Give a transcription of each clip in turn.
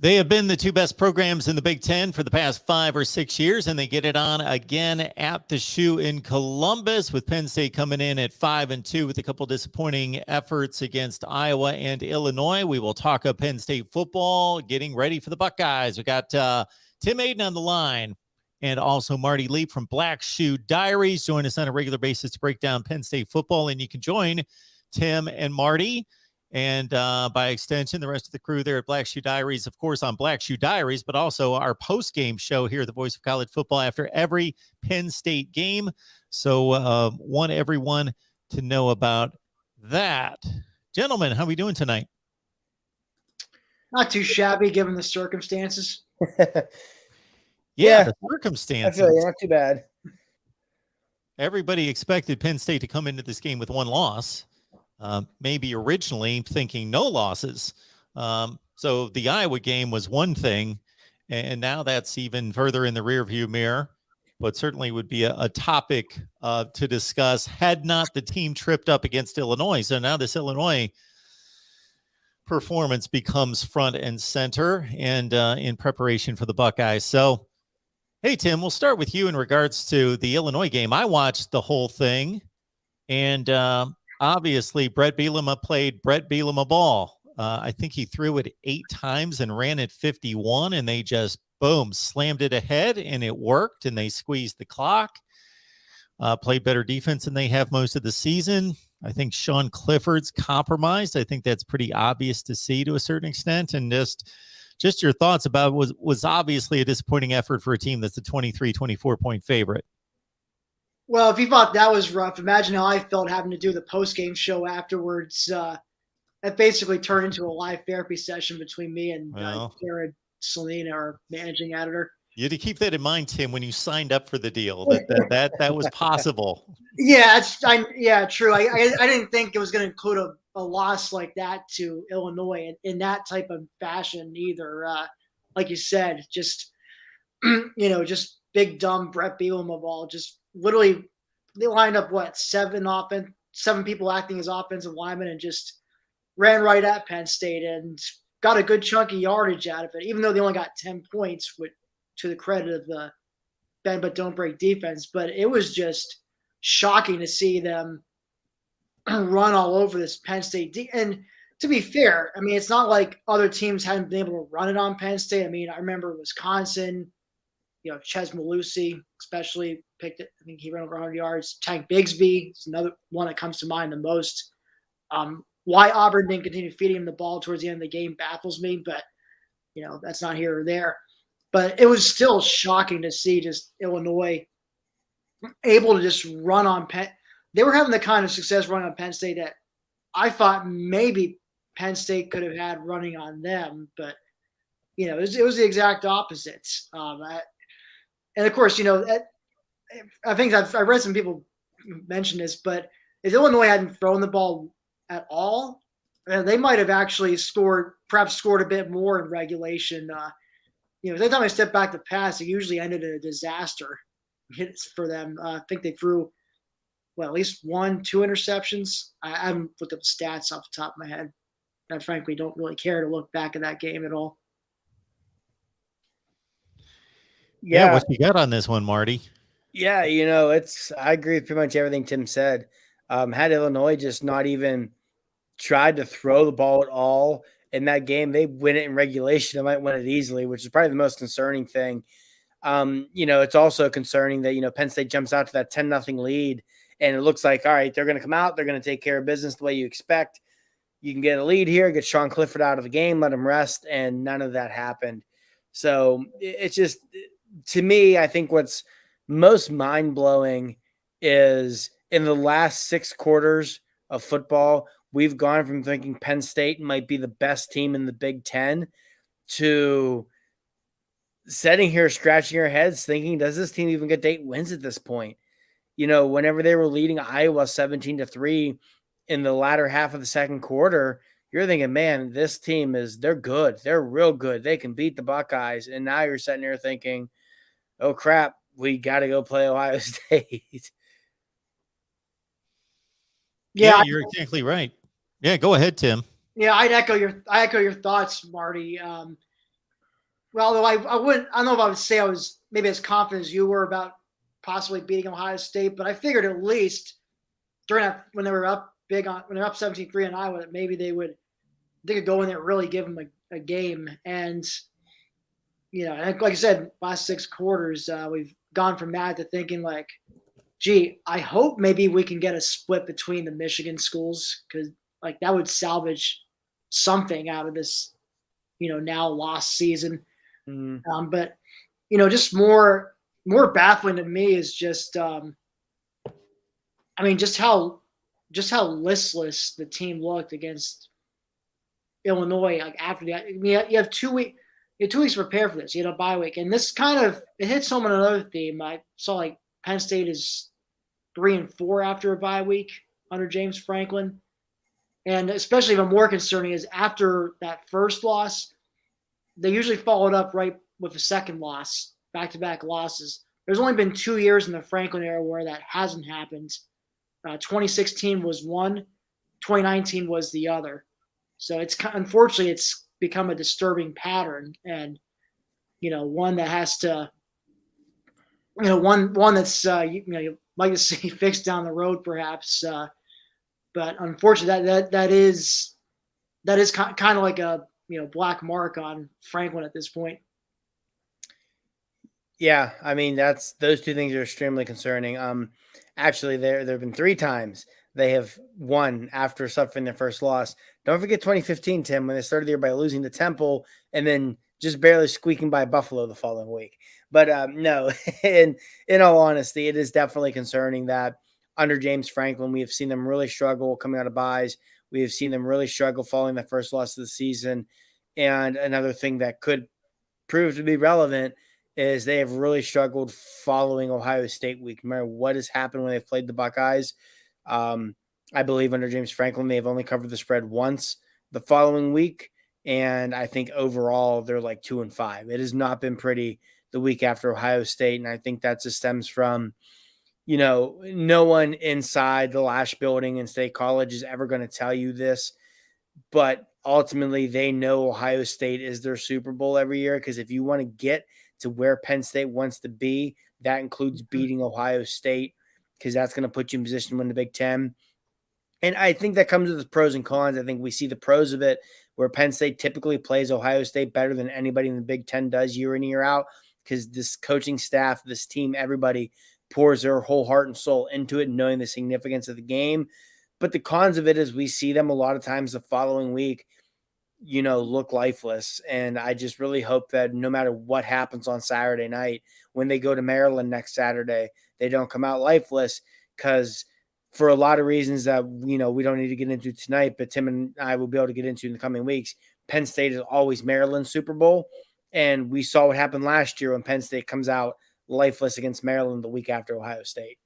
They have been the two best programs in the Big Ten for the past 5 or 6 years, and they get it on again at the Shoe in Columbus, with Penn State coming in at 5-2 with a couple disappointing efforts against Iowa and Illinois. We will talk up Penn State football, getting ready for the Buckeyes. We got Tim Aiden on the line, and also Marty Lee from Black Shoe Diaries. Join us on a regular basis to break down Penn State football, and you can join Tim and Marty and by extension, the rest of the crew there at Black Shoe Diaries, of course, on Black Shoe Diaries, but also our post-game show here, the Voice of College Football, after every Penn State game. So want everyone to know about that. Gentlemen, how are we doing tonight? Not too shabby given the circumstances. Yeah, the circumstances. I feel not too bad. Everybody expected Penn State to come into this game with one loss. Maybe originally thinking no losses. So the Iowa game was one thing, and now that's even further in the rearview mirror, but certainly would be a topic to discuss had not the team tripped up against Illinois. So now this Illinois performance becomes front and center and in preparation for the Buckeyes. So, hey, Tim, we'll start with you in regards to the Illinois game. I watched the whole thing, and obviously, Brett Bielema played Brett Bielema ball. I think he threw it 8 times and ran it 51, and they just, boom, slammed it ahead, and it worked, and they squeezed the clock, played better defense than they have most of the season. I think Sean Clifford's compromised. I think that's pretty obvious to see to a certain extent, and just your thoughts about was obviously a disappointing effort for a team that's a 23, 24-point favorite. Well, if you thought that was rough, imagine how I felt having to do the post-game show afterwards. That basically turned into a live therapy session between me and Jared Salina, our managing editor. You had to keep that in mind, Tim, when you signed up for the deal, that was possible. Yeah, true. I didn't think it was going to include a loss like that to Illinois in that type of fashion either. Like you said, just just big dumb Brett Bielema ball. Just literally, they lined up 7 people acting as offensive linemen and just ran right at Penn State and got a good chunk of yardage out of it. Even though they only got 10 points, to the credit of the bend but don't break defense. But it was just shocking to see them run all over this Penn State. And to be fair, I mean, it's not like other teams hadn't been able to run it on Penn State. I mean, I remember Wisconsin, Ches Malusi especially picked it. I think he ran over 100 yards. Tank Bigsby is another one that comes to mind the most. Why Auburn didn't continue feeding him the ball towards the end of the game baffles me, but, that's not here or there. But it was still shocking to see just Illinois able to just run on Penn. They were having the kind of success running on Penn State that I thought maybe Penn State could have had running on them, but it was the exact opposites. And of course, I think I read some people mention this, but if Illinois hadn't thrown the ball at all, they might have actually scored a bit more in regulation. Every time I step back to pass, it usually ended in a disaster hits for them. I think they threw, at least 1-2 interceptions. I haven't looked up the stats off the top of my head. I frankly don't really care to look back at that game at all. Yeah, what you got on this one, Marty? Yeah, I agree with pretty much everything Tim said. Had Illinois just not even tried to throw the ball at all in that game, they win it in regulation. They might win it easily, which is probably the most concerning thing. It's also concerning that, Penn State jumps out to that 10-0 lead, and it looks like, all right, they're going to come out, they're going to take care of business the way you expect. You can get a lead here, get Sean Clifford out of the game, let him rest, and none of that happened. So it's just, to me, I think what's most mind-blowing is in the last 6 quarters of football, we've gone from thinking Penn State might be the best team in the Big Ten to sitting here scratching our heads thinking, does this team even get 8 wins at this point? Whenever they were leading Iowa 17-3 in the latter half of the second quarter, you're thinking, man, this team they're good. They're real good. They can beat the Buckeyes. And now you're sitting there thinking, oh, crap, we got to go play Ohio State. Yeah, you're exactly right. Yeah, go ahead, Tim. Yeah, I echo your thoughts, Marty. Well, though I wouldn't, I don't know if I would say I was maybe as confident as you were about possibly beating Ohio State, but I figured at least during that, when they were up when they're up 17-3 in Iowa, that maybe they could go in there and really give them a game. And, like I said, last 6 quarters, we've gone from that to thinking like, gee, I hope maybe we can get a split between the Michigan schools, because like that would salvage something out of this, now lost season. But just more baffling to me is just, just how listless the team looked against Illinois. Like after that, you have 2 weeks. You had 2 weeks to prepare for this. You had a bye week, and this kind of it hits home on another theme. I saw like Penn State is 3-4 after a bye week under James Franklin, and especially even more concerning is after that first loss, they usually followed up right with a second loss, back-to-back losses. There's only been 2 years in the Franklin era where that hasn't happened. 2016 was one, 2019 was the other. So unfortunately it's become a disturbing pattern, and one that has to, one that's you'd like to see fixed down the road, perhaps. But unfortunately, that is kind of like a black mark on Franklin at this point. Yeah, I mean those two things are extremely concerning. Actually, there have been 3 times they have won after suffering their first loss. Don't forget 2015, Tim, when they started the year by losing to Temple and then just barely squeaking by Buffalo the following week. But no, in all honesty, it is definitely concerning that under James Franklin, we have seen them really struggle coming out of byes. We have seen them really struggle following the first loss of the season. And another thing that could prove to be relevant is they have really struggled following Ohio State week. No matter what has happened when they've played the Buckeyes, I believe under James Franklin, they've only covered the spread once the following week. And I think overall they're like 2-5. It has not been pretty the week after Ohio State. And I think that just stems from, no one inside the Lash building in State College is ever going to tell you this, but ultimately they know Ohio State is their Super Bowl every year. Because if you want to get to where Penn State wants to be, that includes beating Ohio State, because that's going to put you in position to win the Big Ten. And I think that comes with the pros and cons. I think we see the pros of it, where Penn State typically plays Ohio State better than anybody in the Big Ten does year in, year out, because this coaching staff, this team, everybody pours their whole heart and soul into it, knowing the significance of the game. But the cons of it is we see them a lot of times the following week, look lifeless. And I just really hope that no matter what happens on Saturday night, when they go to Maryland next Saturday, they don't come out lifeless, because for a lot of reasons that, we don't need to get into tonight, but Tim and I will be able to get into in the coming weeks, Penn State is always Maryland's Super Bowl. And we saw what happened last year when Penn State comes out lifeless against Maryland the week after Ohio State.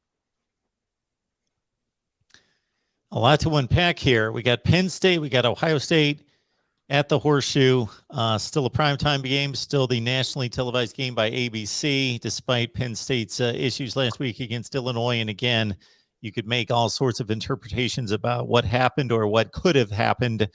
A lot to unpack here. We got Penn State, we got Ohio State at the Horseshoe. Still a primetime game, still the nationally televised game by ABC, despite Penn State's issues last week against Illinois. And again, you could make all sorts of interpretations about what happened or what could have happened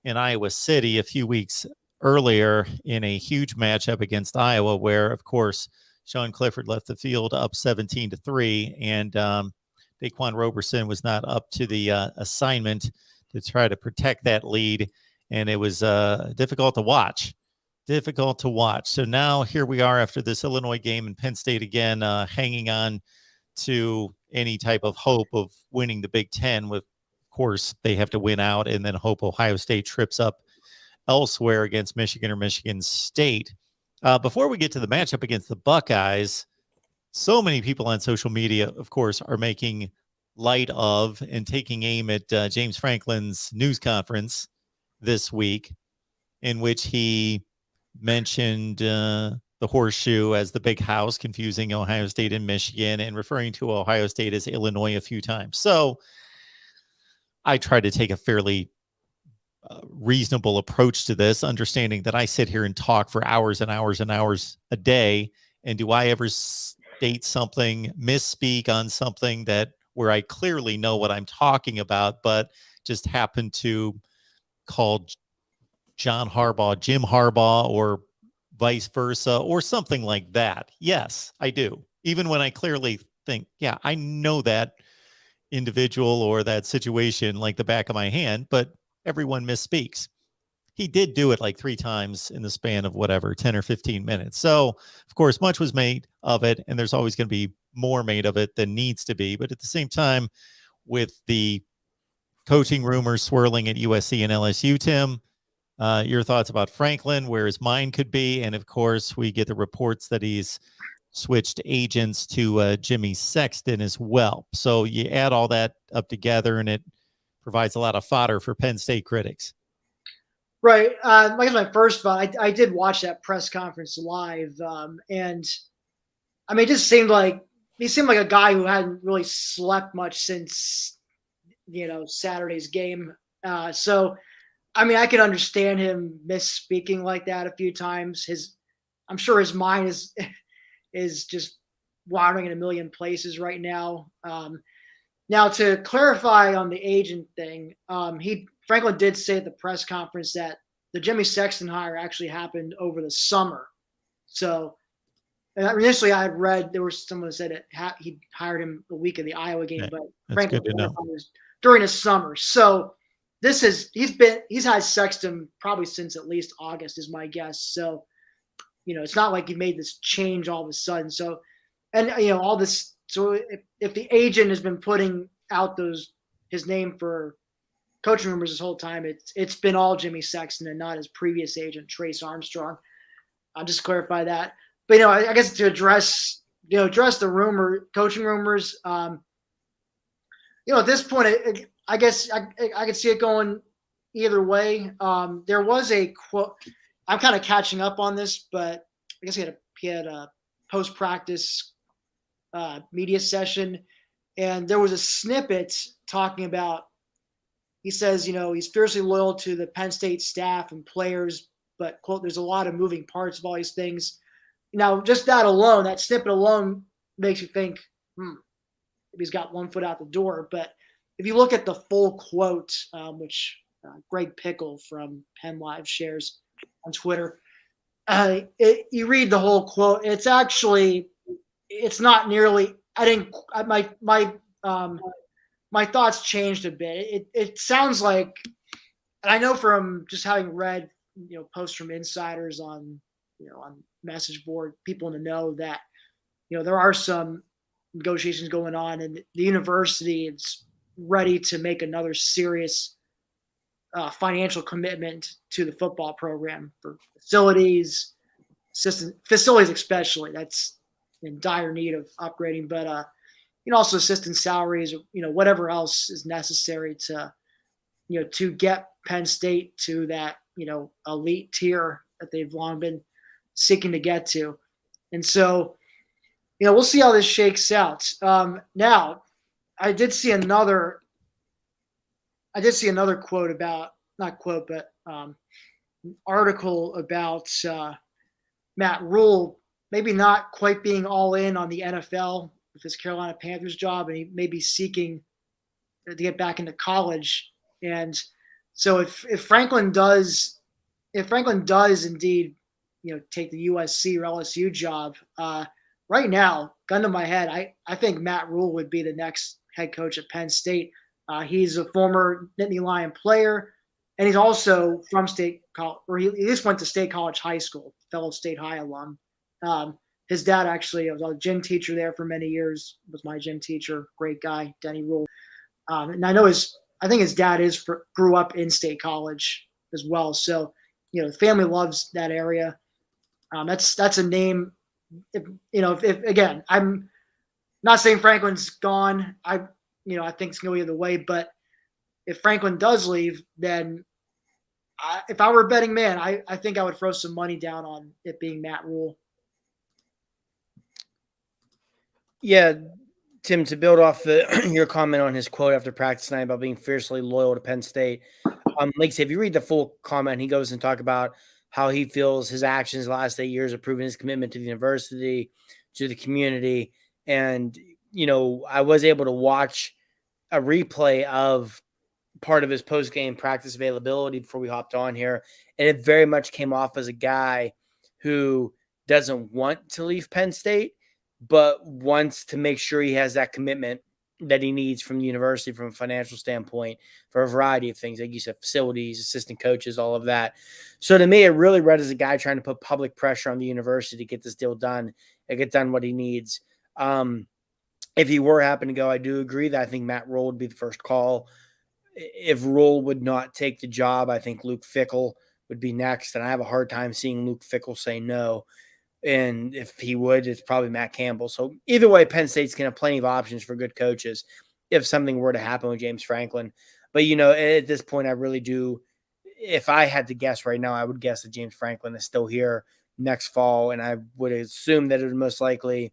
in Iowa City a few weeks earlier in a huge matchup against Iowa, where, of course, Sean Clifford left the field up 17-3, and Daquan Roberson was not up to the assignment to try to protect that lead, and it was difficult to watch. So now here we are after this Illinois game, and Penn State again hanging on to any type of hope of winning the Big Ten. With, of course, they have to win out and then hope Ohio State trips up elsewhere against Michigan or Michigan State. Before we get to the matchup against the Buckeyes, so many people on social media, of course, are making light of and taking aim at James Franklin's news conference this week, in which he mentioned the Horseshoe as the big house, confusing Ohio State and Michigan, and referring to Ohio State as Illinois a few times. So I try to take a fairly reasonable approach to this, understanding that I sit here and talk for hours and hours and hours a day. And do I ever state something, misspeak on something that where I clearly know what I'm talking about, but just happen to call Jim Harbaugh, or vice versa, or something like that. Yes, I do. Even when I clearly think, yeah, I know that individual or that situation like the back of my hand, but everyone misspeaks. He did do it like 3 times in the span of whatever, 10 or 15 minutes. So, of course, much was made of it, and there's always going to be more made of it than needs to be. But at the same time, with the coaching rumors swirling at USC and LSU, Tim, your thoughts about Franklin, where his mind could be, and of course, we get the reports that he's switched agents to Jimmy Sexton as well. So you add all that up together, and it provides a lot of fodder for Penn State critics. Right. I guess my first thought, I did watch that press conference live, and I mean, it just seemed like he seemed like a guy who hadn't really slept much since Saturday's game. So, I mean, I can understand him misspeaking like that a few times. I'm sure his mind is just wandering in a million places right now. Now, to clarify on the agent thing, Franklin did say at the press conference that the Jimmy Sexton hire actually happened over the summer. So initially I had read there was someone who said he hired him the week of the Iowa game, but Franklin was during the summer. So he's had Sexton probably since at least August is my guess. So, it's not like he made this change all of a sudden. So, and all this. So if the agent has been putting out his name for coaching rumors this whole time, it's been all Jimmy Sexton and not his previous agent, Trace Armstrong. I'll just clarify that. But I guess to address the coaching rumors, at this point, I guess I could see it going either way. There was a quote. I'm kind of catching up on this, but I guess he had a post practice media session, and there was a snippet talking about. He says, he's fiercely loyal to the Penn State staff and players, but, quote, there's a lot of moving parts of all these things. Now, just that snippet alone makes you think, maybe he's got one foot out the door. But if you look at the full quote, which Greg Pickle from Penn Live shares on Twitter, you read the whole quote. It's not nearly, my thoughts changed a bit. It sounds like, and I know from just having read, posts from insiders on message board, people in the know that, there are some negotiations going on, and the university is ready to make another serious financial commitment to the football program for facilities, especially. That's in dire need of upgrading, but also assistant salaries, whatever else is necessary to, to get Penn State to that, elite tier that they've long been seeking to get to. And so, we'll see how this shakes out. Now, I did see another quote about, not quote, but article about Matt Rule maybe not quite being all in on the NFL with his Carolina Panthers job, and he may be seeking to get back into college. And so if Franklin does indeed, take the USC or LSU job, right now, gun to my head, I think Matt Rule would be the next head coach at Penn State. He's a former Nittany Lion player, and he's also from State College, or he just went to State College High School, fellow State High alum. His dad actually was a gym teacher there for many years, was my gym teacher, great guy, Denny Rule. And I think his dad grew up in State College as well. So, the family loves that area. That's a name. If again, I'm not saying Franklin's gone. I think it's going either way. But if Franklin does leave, then if I were a betting man, I think I would throw some money down on it being Matt Rule. Yeah, Tim, to build off your comment on his quote after practice tonight about being fiercely loyal to Penn State, like I said, if you read the full comment, he goes and talk about how he feels his actions the last 8 years have proven his commitment to the university, to the community. And, I was able to watch a replay of part of his post-game practice availability before we hopped on here. And it very much came off as a guy who doesn't want to leave Penn State, but wants to make sure he has that commitment that he needs from the university from a financial standpoint for a variety of things, like you said, facilities, assistant coaches, all of that. So to me, it really read as a guy trying to put public pressure on the university to get this deal done and get done what he needs. If he were happen to go, I do agree that I think Matt Rule would be the first call. If Rule would not take the job, I think Luke Fickell would be next. And I have a hard time seeing Luke Fickell say no. And if he would, it's probably Matt Campbell. So either way, Penn State's going to have plenty of options for good coaches if something were to happen with James Franklin. But, at this point, I really do. If I had to guess right now, I would guess that James Franklin is still here next fall. And I would assume that it would most likely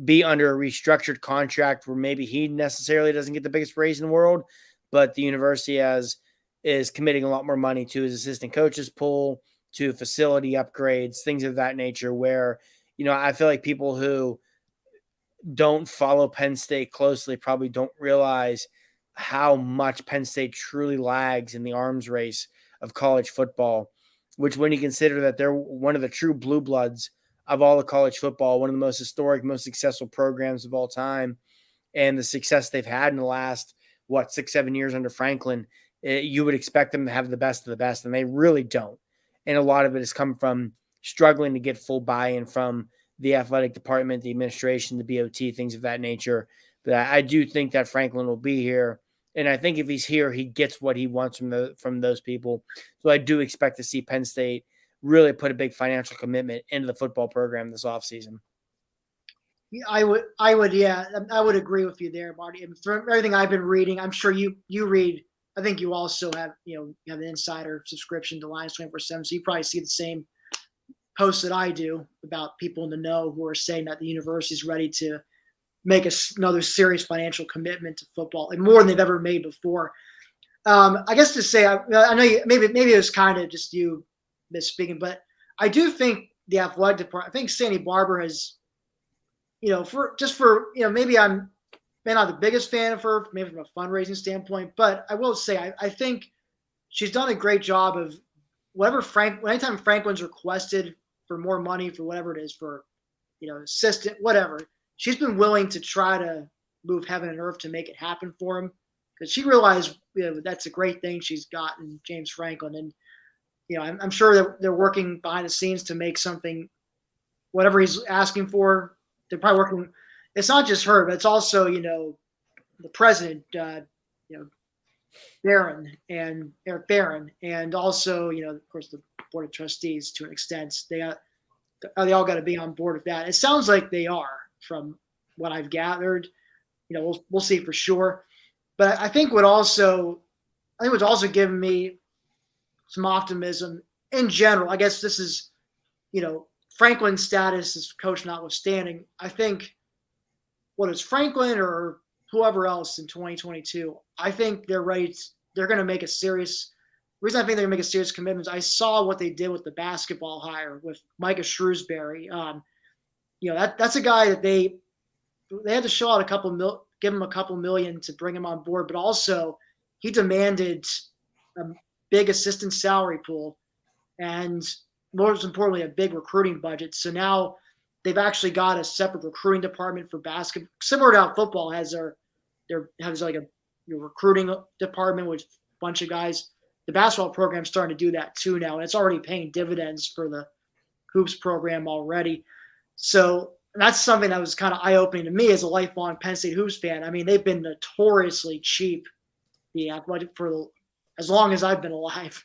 be under a restructured contract where maybe he necessarily doesn't get the biggest raise in the world, but the university is committing a lot more money to his assistant coaches pool, to facility upgrades, things of that nature, where, I feel like people who don't follow Penn State closely probably don't realize how much Penn State truly lags in the arms race of college football, which when you consider that they're one of the true blue bloods of all of college football, one of the most historic, most successful programs of all time, and the success they've had in the last, 6-7 years under Franklin, you would expect them to have the best of the best, and they really don't. And a lot of it has come from struggling to get full buy-in from the athletic department, the administration, the BOT, things of that nature. But I do think that Franklin will be here. And I think if he's here, he gets what he wants from those people. So I do expect to see Penn State really put a big financial commitment into the football program this offseason. I would agree with you there, Marty. And from everything I've been reading, I'm sure you read. I think you also have, you have an insider subscription to Lions 24/7, so you probably see the same posts that I do about people in the know who are saying that the university is ready to make another serious financial commitment to football, and more than they've ever made before. I guess to say, I know maybe it was kind of just you misspeaking, but I do think the athletic department, I think Sandy Barber has, maybe I'm not the biggest fan of her, maybe from a fundraising standpoint, but I will say I think she's done a great job of anytime Franklin's requested for more money for whatever it is, for assistant, whatever, she's been willing to try to move heaven and earth to make it happen for him, because she realized that's a great thing she's got in James Franklin. And I'm sure that they're working behind the scenes to make something, whatever he's asking for. They're probably working. It's not just her, but it's also, the president, Eric Barron, and also, of course, the board of trustees to an extent. They all got to be on board with that. It sounds like they are, from what I've gathered. We'll see for sure. But I think what's also given me some optimism in general, I guess this is, Franklin's status as coach notwithstanding, I think whether it's Franklin or whoever else in 2022, I think they're ready. They're going to make a serious. The reason I think they're going to make a serious commitment is I saw what they did with the basketball hire with Micah Shrewsbury. That's a guy that they had to show out give him a couple million to bring him on board, but also he demanded a big assistant salary pool and, most importantly, a big recruiting budget. So now they've actually got a separate recruiting department for basketball, similar to how football has like a recruiting department with a bunch of guys. The basketball program's starting to do that too now, and it's already paying dividends for the hoops program already. So that's something that was kind of eye-opening to me as a lifelong Penn State hoops fan. I mean, they've been notoriously cheap, the athletic, as long as I've been alive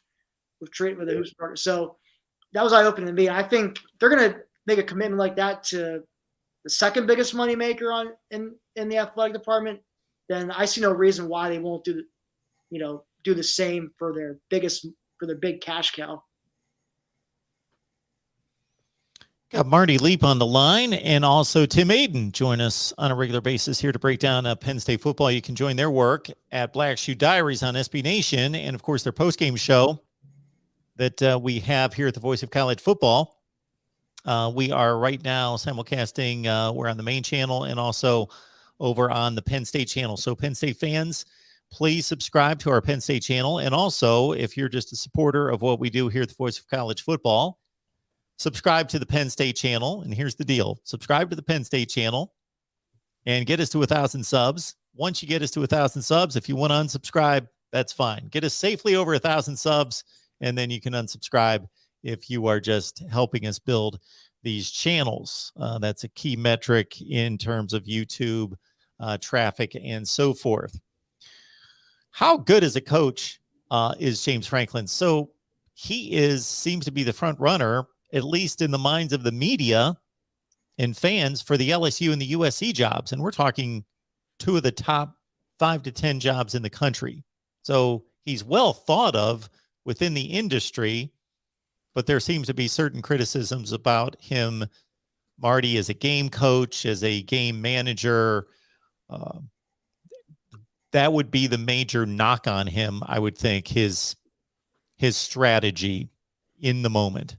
with the hoops program. So that was eye-opening to me. And I think they're going to make a commitment like that to the second biggest moneymaker in the athletic department. Then I see no reason why they won't do the same for their big cash cow. Got Marty Leap on the line, and also Tim Aiden join us on a regular basis here to break down Penn State football. You can join their work at Black Shoe Diaries on SB Nation, and of course their post-game show that we have here at the Voice of College Football. We are right now simulcasting. We're on the main channel and also over on the Penn State channel. So Penn State fans, please subscribe to our Penn State channel. And also, if you're just a supporter of what we do here at the Voice of College Football, subscribe to the Penn State channel. And here's the deal. Subscribe to the Penn State channel and get us to 1,000 subs. Once you get us to 1,000 subs, if you want to unsubscribe, that's fine. Get us safely over 1,000 subs, and then you can unsubscribe if you are just helping us build these channels. That's a key metric in terms of YouTube traffic and so forth. How good as a coach is James Franklin? So he seems to be the front runner, at least in the minds of the media and fans, for the LSU and the USC jobs. And we're talking two of the top 5 to 10 jobs in the country. So he's well thought of within the industry, but there seems to be certain criticisms about him, Marty, as a game coach, as a game manager. That would be the major knock on him, I would think, his strategy in the moment.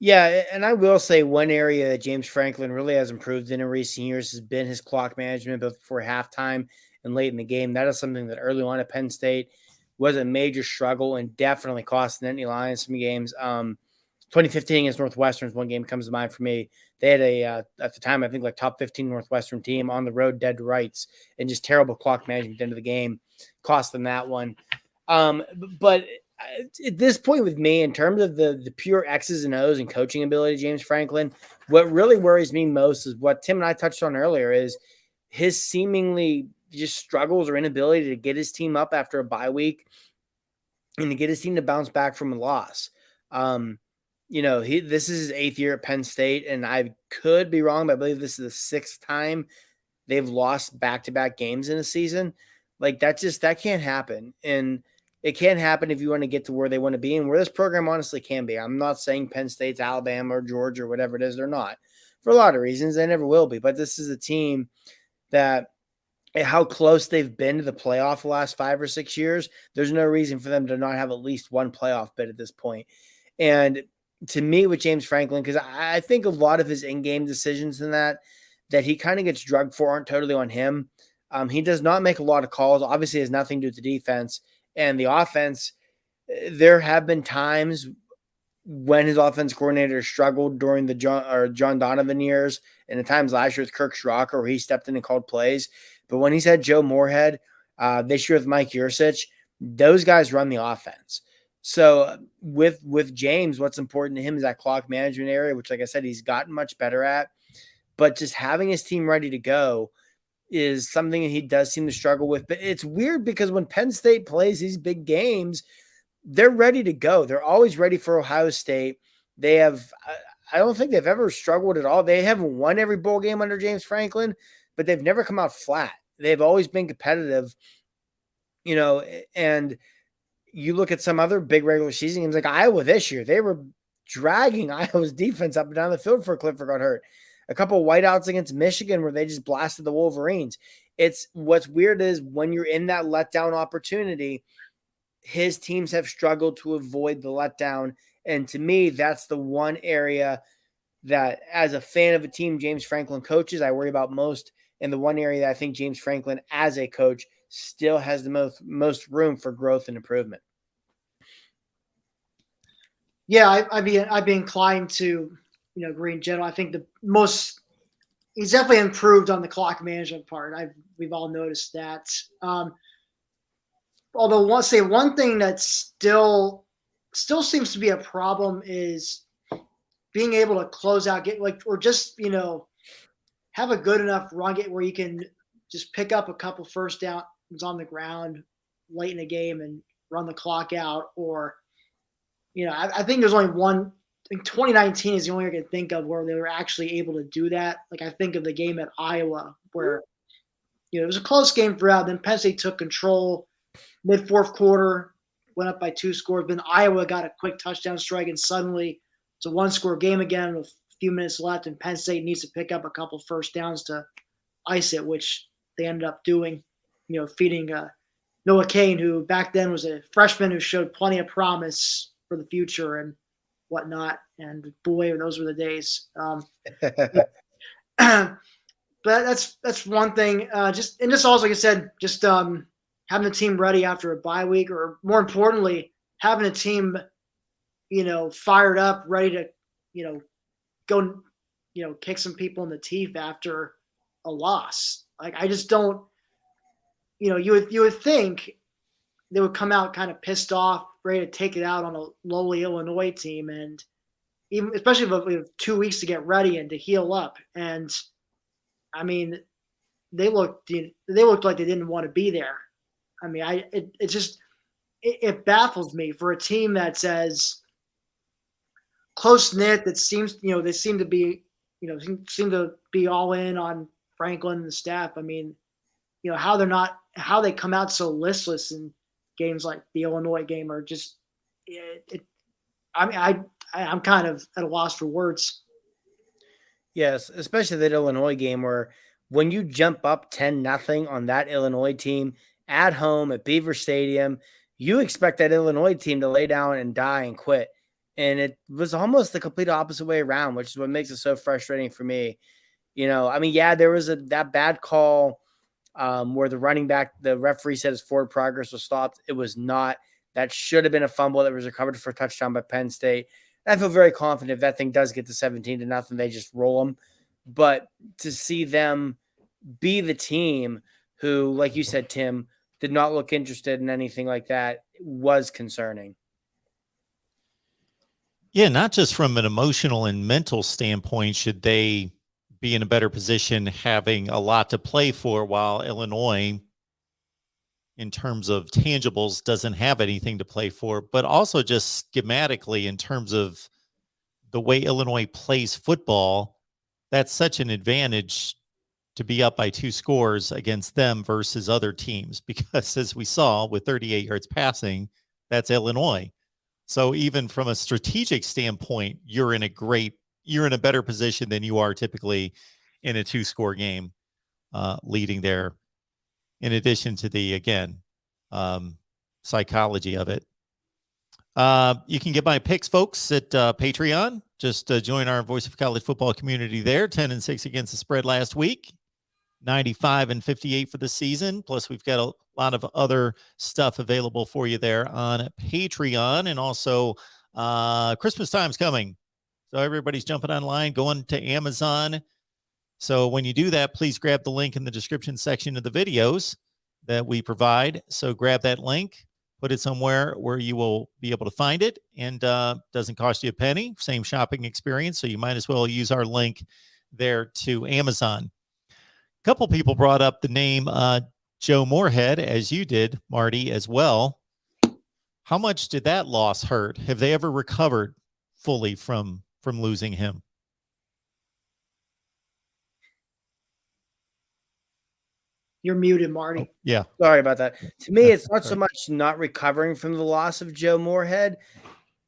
Yeah, and I will say one area that James Franklin really has improved in recent years has been his clock management, both before halftime and late in the game. That is something that early on at Penn State was a major struggle and definitely cost the Nittany Lions some games. 2015 against Northwestern, one game comes to mind for me. They had at the time, I think, like top 15 Northwestern team on the road, dead to rights, and just terrible clock management at the end of the game cost them that one. But at this point with me, in terms of the pure X's and O's and coaching ability of James Franklin, what really worries me most is what Tim and I touched on earlier, is his seemingly just struggles or inability to get his team up after a bye week and to get his team to bounce back from a loss. This is his 8th year at Penn State, and I could be wrong, but I believe this is the 6th time they've lost back-to-back games in a season. Like, that can't happen. And it can't happen if you want to get to where they want to be and where this program honestly can be. I'm not saying Penn State's Alabama or Georgia or whatever it is. They're not. For a lot of reasons, they never will be. But this is a team that, how close they've been to the playoff the last 5 or 6 years, there's no reason for them to not have at least one playoff bid at this point. And to me, with James Franklin, because I think a lot of his in-game decisions in that he kind of gets drugged for aren't totally on him. He does not make a lot of calls. Obviously, it has nothing to do with the defense. And the offense, there have been times when his offense coordinator struggled during the John Donovan years, and at times last year with Kirk Schrocker, where he stepped in and called plays. But when he's had Joe Moorhead, this year with Mike Yursich, those guys run the offense. So with James, what's important to him is that clock management area, which, like I said, he's gotten much better at. But just having his team ready to go is something that he does seem to struggle with. But it's weird because when Penn State plays these big games, they're ready to go. They're always ready for Ohio State. They have, I don't think they've ever struggled at all. They haven't won every bowl game under James Franklin, but they've never come out flat. They've always been competitive, and you look at some other big regular season games like Iowa this year, they were dragging Iowa's defense up and down the field before Clifford got hurt. A couple of whiteouts against Michigan where they just blasted the Wolverines. It's what's weird is when you're in that letdown opportunity, his teams have struggled to avoid the letdown. And to me, that's the one area that, as a fan of a team James Franklin coaches, I worry about most. And the one area that I think James Franklin as a coach still has the most room for growth and improvement. Yeah, I'd be inclined to, agree in general. I think he's definitely improved on the clock management part. We've all noticed that. Although one thing that still seems to be a problem is being able to close out, have a good enough run get where you can just pick up a couple first downs on the ground late in the game and run the clock out. Or, I think there's only one. I think 2019 is the only year I can think of where they were actually able to do that. Like, I think of the game at Iowa where, it was a close game throughout. Then Penn State took control mid-fourth quarter, went up by 2 scores. Then Iowa got a quick touchdown strike, and suddenly it's a 1-score game again with a few minutes left, and Penn State needs to pick up a couple first downs to ice it, which they ended up doing, feeding Noah Kane, who back then was a freshman who showed plenty of promise for the future and whatnot. And boy, those were the days. But that's one thing. Just also, like I said, just having the team ready after a bye week, or more importantly, having a team, fired up, ready to go, kick some people in the teeth after a loss. Like, I just don't, you would think they would come out kind of pissed off, ready to take it out on a lowly Illinois team. And even, especially if we have 2 weeks to get ready and to heal up. And I mean, they looked like they didn't want to be there. I mean, it baffles me for a team that's as close knit, that seems, they seem to be, seem to be all in on Franklin and the staff. I mean, how they come out so listless in games like the Illinois game are just, I'm kind of at a loss for words. Yes, especially that Illinois game where when you jump up 10-0 on that Illinois team at home at Beaver Stadium, you expect that Illinois team to lay down and die and quit. And it was almost the complete opposite way around, which is what makes it so frustrating for me. There was that bad call where the running back, the referee said his forward progress was stopped. It was not. That should have been a fumble that was recovered for a touchdown by Penn State. I feel very confident if that thing does get to 17-0, they just roll them. But to see them be the team who, like you said, Tim, did not look interested in anything like that was concerning. Yeah, not just from an emotional and mental standpoint, should they be in a better position having a lot to play for, while Illinois, in terms of tangibles, doesn't have anything to play for, but also just schematically in terms of the way Illinois plays football, that's such an advantage to be up by 2 scores against them versus other teams, because as we saw with 38 yards passing, that's Illinois. So even from a strategic standpoint, you're in a better position than you are typically in a 2-score game, leading there. In addition to the, again, psychology of it. You can get my picks, folks, at Patreon. Just join our Voice of College Football community there. 10-6 against the spread last week. 95-58 for the season. Plus, we've got a lot of other stuff available for you there on Patreon. And also, Christmas time's coming. So everybody's jumping online, going to Amazon. So when you do that, please grab the link in the description section of the videos that we provide. So grab that link, put it somewhere where you will be able to find it, and doesn't cost you a penny. Same shopping experience. So you might as well use our link there to Amazon. A couple people brought up the name Joe Moorhead, as you did, Marty, as well. How much did that loss hurt? Have they ever recovered fully from losing him? You're muted, Marty. Oh, yeah. Sorry about that. To me, it's not so much not recovering from the loss of Joe Moorhead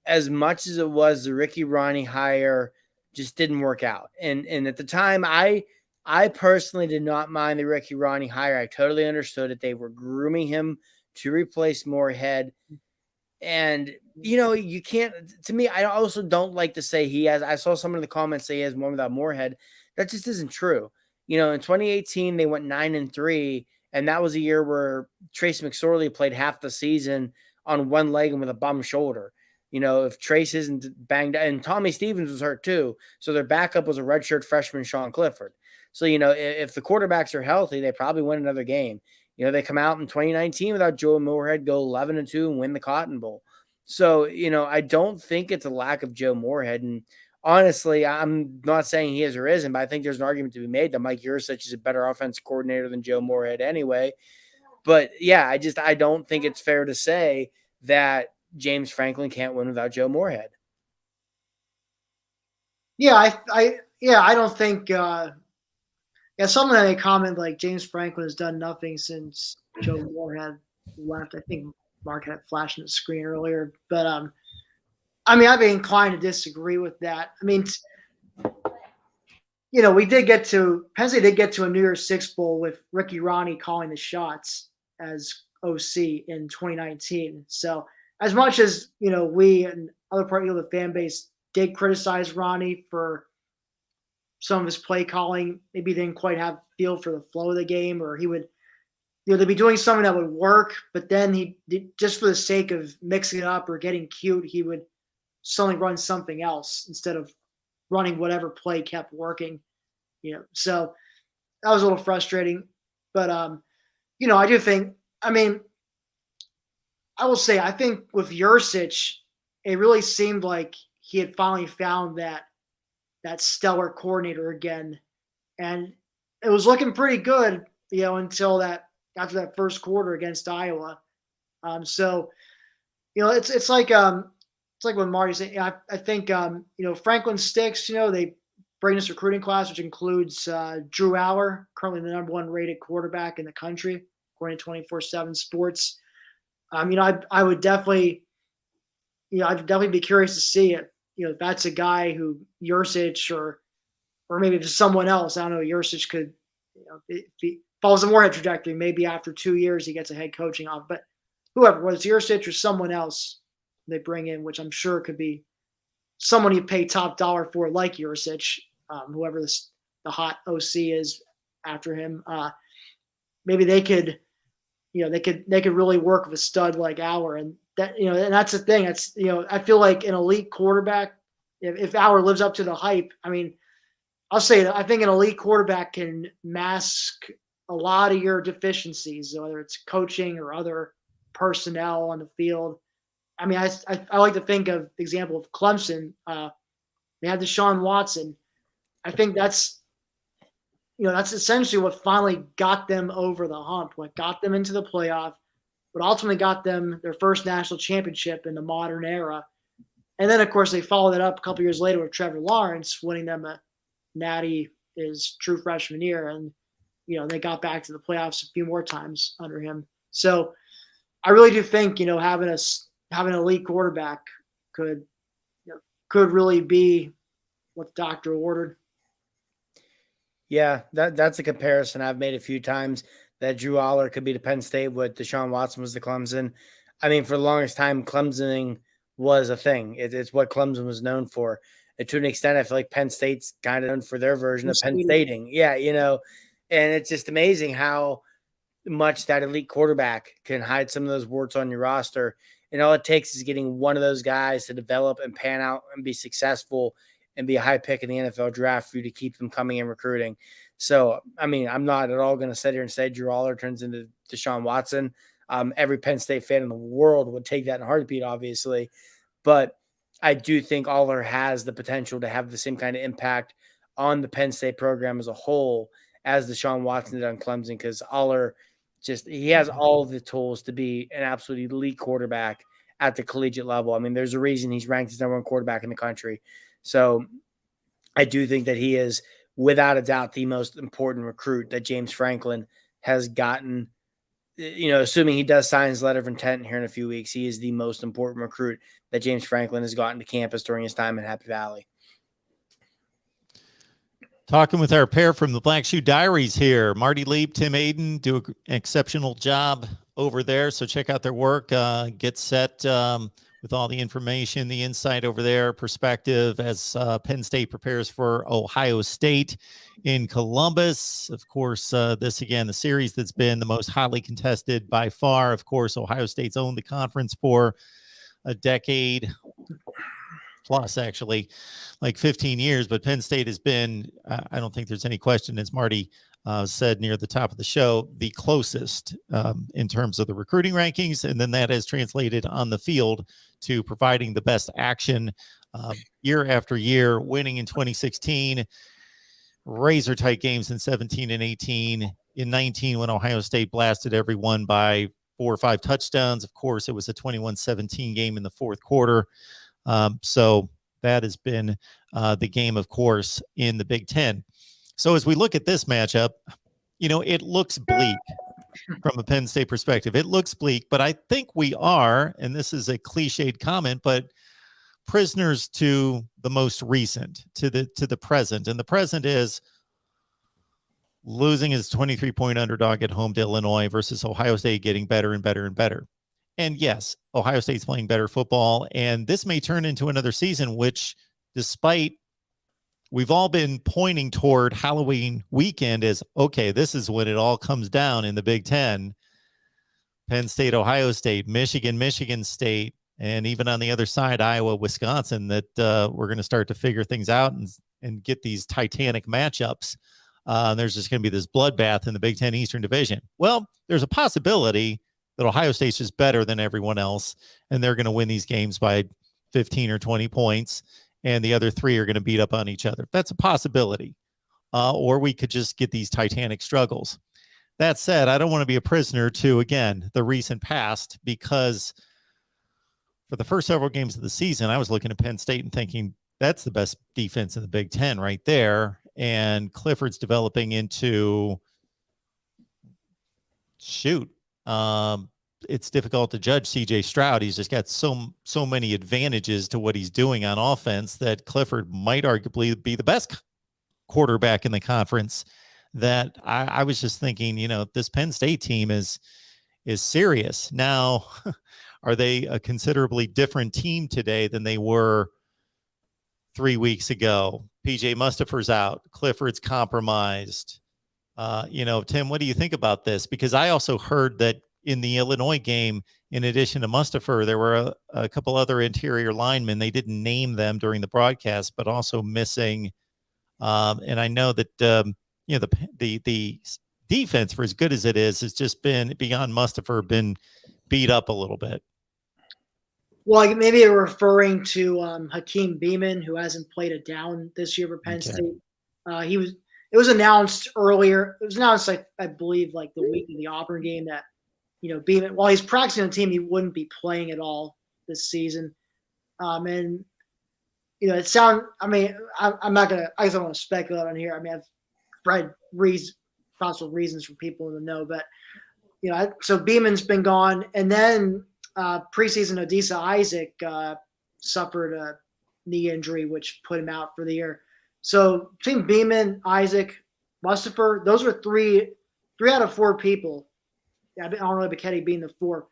as much as it was the Ricky Ronnie hire just didn't work out. And at the time, I personally did not mind the Ricky Ronnie hire. I totally understood it. They were grooming him to replace Moorhead. And, you can't, to me, I also don't like to say he has, I saw someone in the comments say he has one without Moorhead. That just isn't true. In 2018, they went 9-3, and that was a year where Trace McSorley played half the season on one leg and with a bum shoulder. If Trace isn't banged, and Tommy Stevens was hurt too, so their backup was a redshirt freshman, Sean Clifford. So, if the quarterbacks are healthy, they probably win another game. They come out in 2019 without Joe Moorhead, go 11-2 and win the Cotton Bowl. So, I don't think it's a lack of Joe Moorhead. And honestly, I'm not saying he is or isn't, but I think there's an argument to be made that Mike Yurcich is a better offense coordinator than Joe Moorhead anyway. But yeah, I don't think it's fair to say that James Franklin can't win without Joe Moorhead. Yeah, I don't think. Someone had a comment like James Franklin has done nothing since Joe Moorhead left. I think Mark had it flashing the screen earlier, but I'd be inclined to disagree with that. Penn State did get to a New Year's Six Bowl with Ricky Ronnie calling the shots as OC in 2019. So as much as, we and other part of the fan base did criticize Ronnie for some of his play calling, maybe didn't quite have feel for the flow of the game, or he would, they'd be doing something that would work, but then he did, just for the sake of mixing it up or getting cute, he would suddenly run something else instead of running whatever play kept working. So that was a little frustrating. But I do think. I mean, I will say I think with Yurcich, it really seemed like he had finally found that stellar coordinator again, and it was looking pretty good, until after that first quarter against Iowa. So it's like when Marty said, I think Franklin Sticks, they bring this recruiting class, which includes Drew Aller, currently the number 1 rated quarterback in the country, according to 24/7 Sports. I would definitely, I'd definitely be curious to see it. If that's a guy who Yurcich or maybe if it's someone else, I don't know. Yurcich could, if he follows a Moorhead trajectory, maybe after 2 years he gets a head coaching off. But whoever, whether it's Yurcich or someone else they bring in, which I'm sure could be someone you pay top dollar for, like Yurcich, whoever the hot OC is after him, maybe they could. They could really work with a stud like Aller, and that's the thing. That's I feel like an elite quarterback, if Aller lives up to the hype, I mean, I'll say that I think an elite quarterback can mask a lot of your deficiencies, whether it's coaching or other personnel on the field. I mean, I like to think of the example of Clemson. They had Deshaun Watson. I think that's essentially what finally got them over the hump, what got them into the playoff, what ultimately got them their first national championship in the modern era. And then, of course, they followed it up a couple years later with Trevor Lawrence winning them a Natty his true freshman year. And, they got back to the playoffs a few more times under him. So I really do think, having an elite quarterback could really be what the doctor ordered. Yeah, that's a comparison I've made a few times, that Drew Aller could be to Penn State what Deshaun Watson was to Clemson. I mean, for the longest time, Clemsoning was a thing. It's what Clemson was known for. And to an extent, I feel like Penn State's kind of known for their version of Penn Stating. Yeah, and it's just amazing how much that elite quarterback can hide some of those warts on your roster. And all it takes is getting one of those guys to develop and pan out and be successful and be a high pick in the NFL draft for you to keep them coming in recruiting. So, I mean, I'm not at all going to sit here and say Drew Aller turns into Deshaun Watson. Every Penn State fan in the world would take that in a heartbeat, obviously. But I do think Aller has the potential to have the same kind of impact on the Penn State program as a whole as Deshaun Watson did on Clemson, because Aller he has all the tools to be an absolutely elite quarterback at the collegiate level. I mean, there's a reason he's ranked as number 1 quarterback in the country. So I do think that he is, without a doubt, the most important recruit that James Franklin has gotten. Assuming he does sign his letter of intent here in a few weeks, he is the most important recruit that James Franklin has gotten to campus during his time in Happy Valley. Talking with our pair from the Black Shoe Diaries here, Marty Leap, Tim Aiden do an exceptional job over there. So check out their work, get set with all the information, the insight over there, perspective as Penn State prepares for Ohio State in Columbus. Of course, this again, the series that's been the most hotly contested by far. Of course, Ohio State's owned the conference for a decade plus, actually, like 15 years. But Penn State has been, I don't think there's any question, as Marty said near the top of the show, the closest in terms of the recruiting rankings. And then that has translated on the field to providing the best action year after year, winning in 2016, razor tight games in 17 and 18. In 19, when Ohio State blasted everyone by 4 or 5 touchdowns. Of course, it was a 21-17 game in the fourth quarter. So that has been the game, of course, in the Big Ten. So as we look at this matchup, it looks bleak from a Penn State perspective. It looks bleak, but I think we are, and this is a cliched comment, but prisoners to the most recent, to the present. And the present is losing as 23-point underdog at home to Illinois versus Ohio State getting better and better and better. And yes, Ohio State's playing better football, and this may turn into another season, which, despite we've all been pointing toward Halloween weekend as, okay, this is when it all comes down in the Big Ten. Penn State, Ohio State, Michigan, Michigan State, and even on the other side, Iowa, Wisconsin, that we're going to start to figure things out and get these titanic matchups. There's just going to be this bloodbath in the Big Ten Eastern Division. Well, there's a possibility that Ohio State's just better than everyone else, and they're going to win these games by 15 or 20 points, and the other three are going to beat up on each other. That's a possibility. Or we could just get these titanic struggles. That said, I don't want to be a prisoner to, again, the recent past, because for the first several games of the season, I was looking at Penn State and thinking, that's the best defense in the Big Ten right there. And Clifford's developing into, it's difficult to judge CJ Stroud. He's just got so many advantages to what he's doing on offense that Clifford might arguably be the best quarterback in the conference. That I was just thinking, this Penn State team is serious. Now, are they a considerably different team today than they were 3 weeks ago? PJ Mustafer's out. Clifford's compromised. Tim, what do you think about this? Because I also heard that in the Illinois game, in addition to Mustafer, there were a couple other interior linemen. They didn't name them during the broadcast, but also missing. And I know that, the defense, for as good as it is, has just been, beyond Mustafer, been beat up a little bit. Well, maybe you're referring to Hakeem Beamon, who hasn't played a down this year for Penn State. It was announced earlier. It was announced, I believe, like the week of the Auburn game that, Beamon, while he's practicing on the team, he wouldn't be playing at all this season. And it sounds. I'm not gonna. I don't want to speculate on here. I've read possible reasons for people in the know, but so Beeman's been gone, and then preseason Odessa Isaac suffered a knee injury, which put him out for the year. So between Beeman, Isaac, Mustafer, those are three out of four people. I don't know, Bicchetti being the four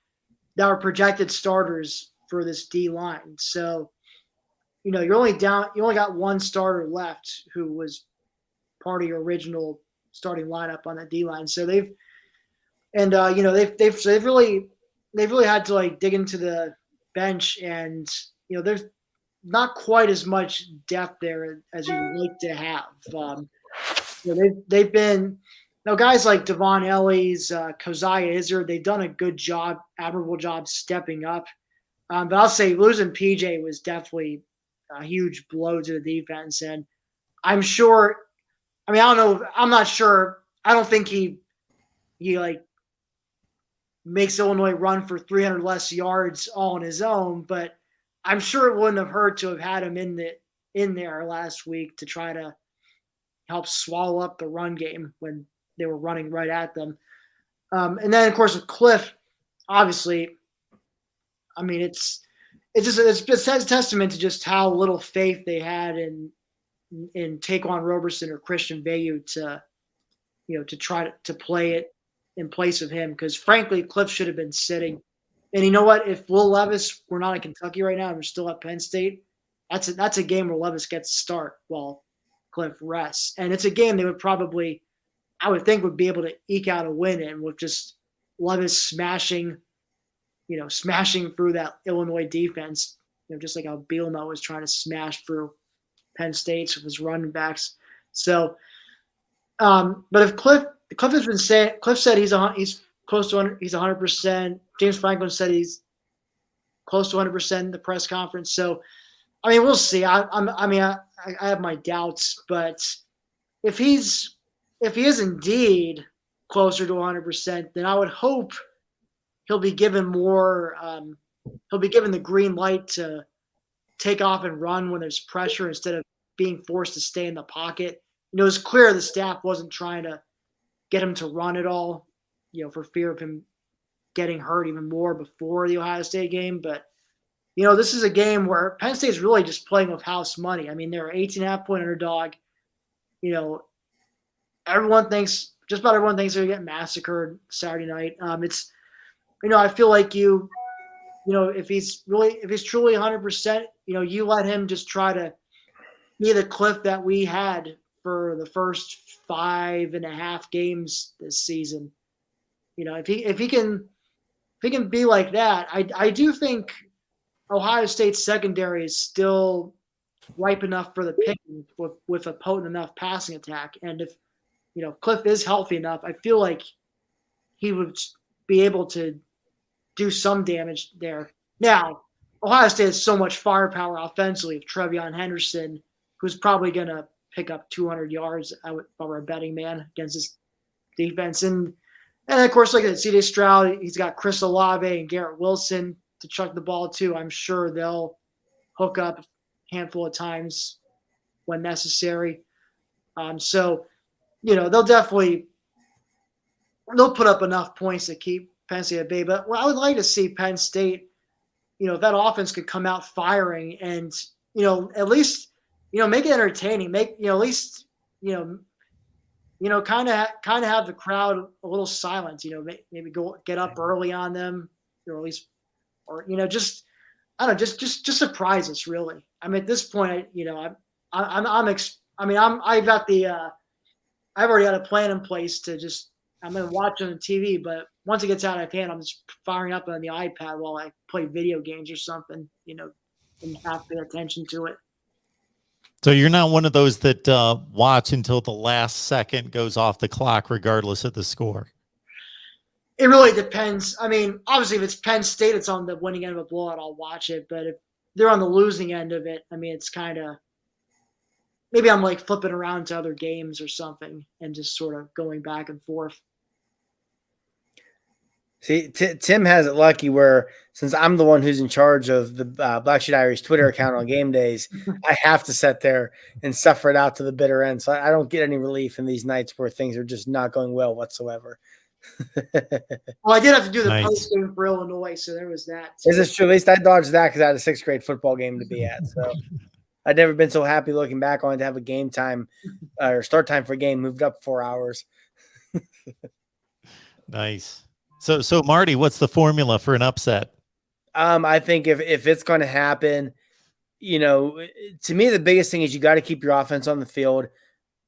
that were projected starters for this D line. So, you're only down. You only got one starter left, who was part of your original starting lineup on that D line. So they've really had to dig into the bench, and there's not quite as much depth there as you'd like to have. They've been guys like Devon Ellies, Keziah Izzard, they've done a good job, admirable job stepping up. But I'll say losing PJ was definitely a huge blow to the defense, and I'm sure. I don't know. I'm not sure. I don't think he makes Illinois run for 300 less yards all on his own, but I'm sure it wouldn't have hurt to have had him in there last week to try to help swallow up the run game when they were running right at them. And then of course with Cliff, obviously, it's a testament to just how little faith they had in Taquan Roberson or Christian Veilleux to try to play it in place of him, because frankly Cliff should have been sitting. And you know what? If Will Levis were not in Kentucky right now and we're still at Penn State, that's a game where Levis gets to start while Cliff rests. And it's a game they would probably, I would think, would be able to eke out a win in, with just Levis smashing through that Illinois defense, just like how Bielema was trying to smash through Penn State with his running backs. So, but if Cliff has been saying, Cliff said he's close to he's 100%. James Franklin said he's close to 100% in the press conference. So, we'll see. I have my doubts, but if he is indeed closer to 100%, then I would hope he'll be given more. He'll be given the green light to take off and run when there's pressure instead of being forced to stay in the pocket. It was clear the staff wasn't trying to get him to run at all, for fear of him getting hurt even more before the Ohio State game. But, this is a game where Penn State's really just playing with house money. They're an 18.5-point underdog. Just about everyone thinks they're going to get massacred Saturday night. I feel like if he's truly 100%, you let him just try to be the Cliff that we had for the first 5.5 games this season. If he can be like that, I do think Ohio State's secondary is still ripe enough for the picking with a potent enough passing attack. And if Cliff is healthy enough, I feel like he would be able to do some damage there. Now, Ohio State has so much firepower offensively. Trevion Henderson, who's probably going to pick up 200 yards, if I were a betting man, against this defense. And of course, like C.J. Stroud, he's got Chris Olave and Garrett Wilson to chuck the ball to. I'm sure they'll hook up a handful of times when necessary. So, they'll put up enough points to keep Penn State at bay. But I would like to see Penn State, if that offense could come out firing and, at least, make it entertaining, at least, kind of have the crowd a little silent, maybe get up early on them, or at least, or, just, I don't know, just surprise us really. I mean, at this point, I've already got a plan in place to just, I'm going to watch on the TV, but once it gets out of hand, I'm just firing up on the iPad while I play video games or something, and have to pay attention to it. So you're not one of those that watch until the last second goes off the clock, regardless of the score. It really depends. I mean, obviously, if it's Penn State, it's on the winning end of a blowout, I'll watch it. But if they're on the losing end of it, I mean, it's kind of, maybe I'm like flipping around to other games or something and just sort of going back and forth. See, Tim has it lucky where, since I'm the one who's in charge of the Black Sheep Diaries Twitter account on game days, I have to sit there and suffer it out to the bitter end. So I don't get any relief in these nights where things are just not going well whatsoever. Well, I did have to do the Nice. post game for Illinois, so there was that. Is this true? At least I dodged that because I had a 6th grade football game to be at. So I'd never been so happy looking back on it to have a game time or start time for a game moved up 4 hours. Nice. So Marty, what's the formula for an upset? I think if it's going to happen, to me, the biggest thing is you got to keep your offense on the field.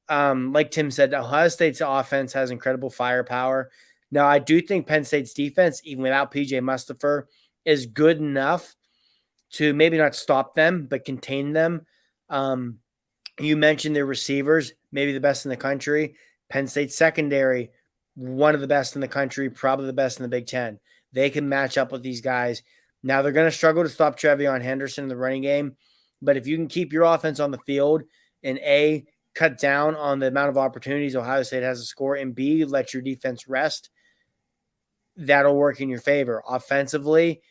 Like Tim said, Ohio State's offense has incredible firepower. Now, I do think Penn State's defense, even without PJ Mustipher, is good enough to maybe not stop them, but contain them. You mentioned their receivers, maybe the best in the country. Penn State secondary, one of the best in the country, probably the best in the Big Ten. They can match up with these guys. Now, they're going to struggle to stop Trevion Henderson in the running game, but if you can keep your offense on the field and A, cut down on the amount of opportunities Ohio State has to score, and B, let your defense rest, that'll work in your favor. Offensively,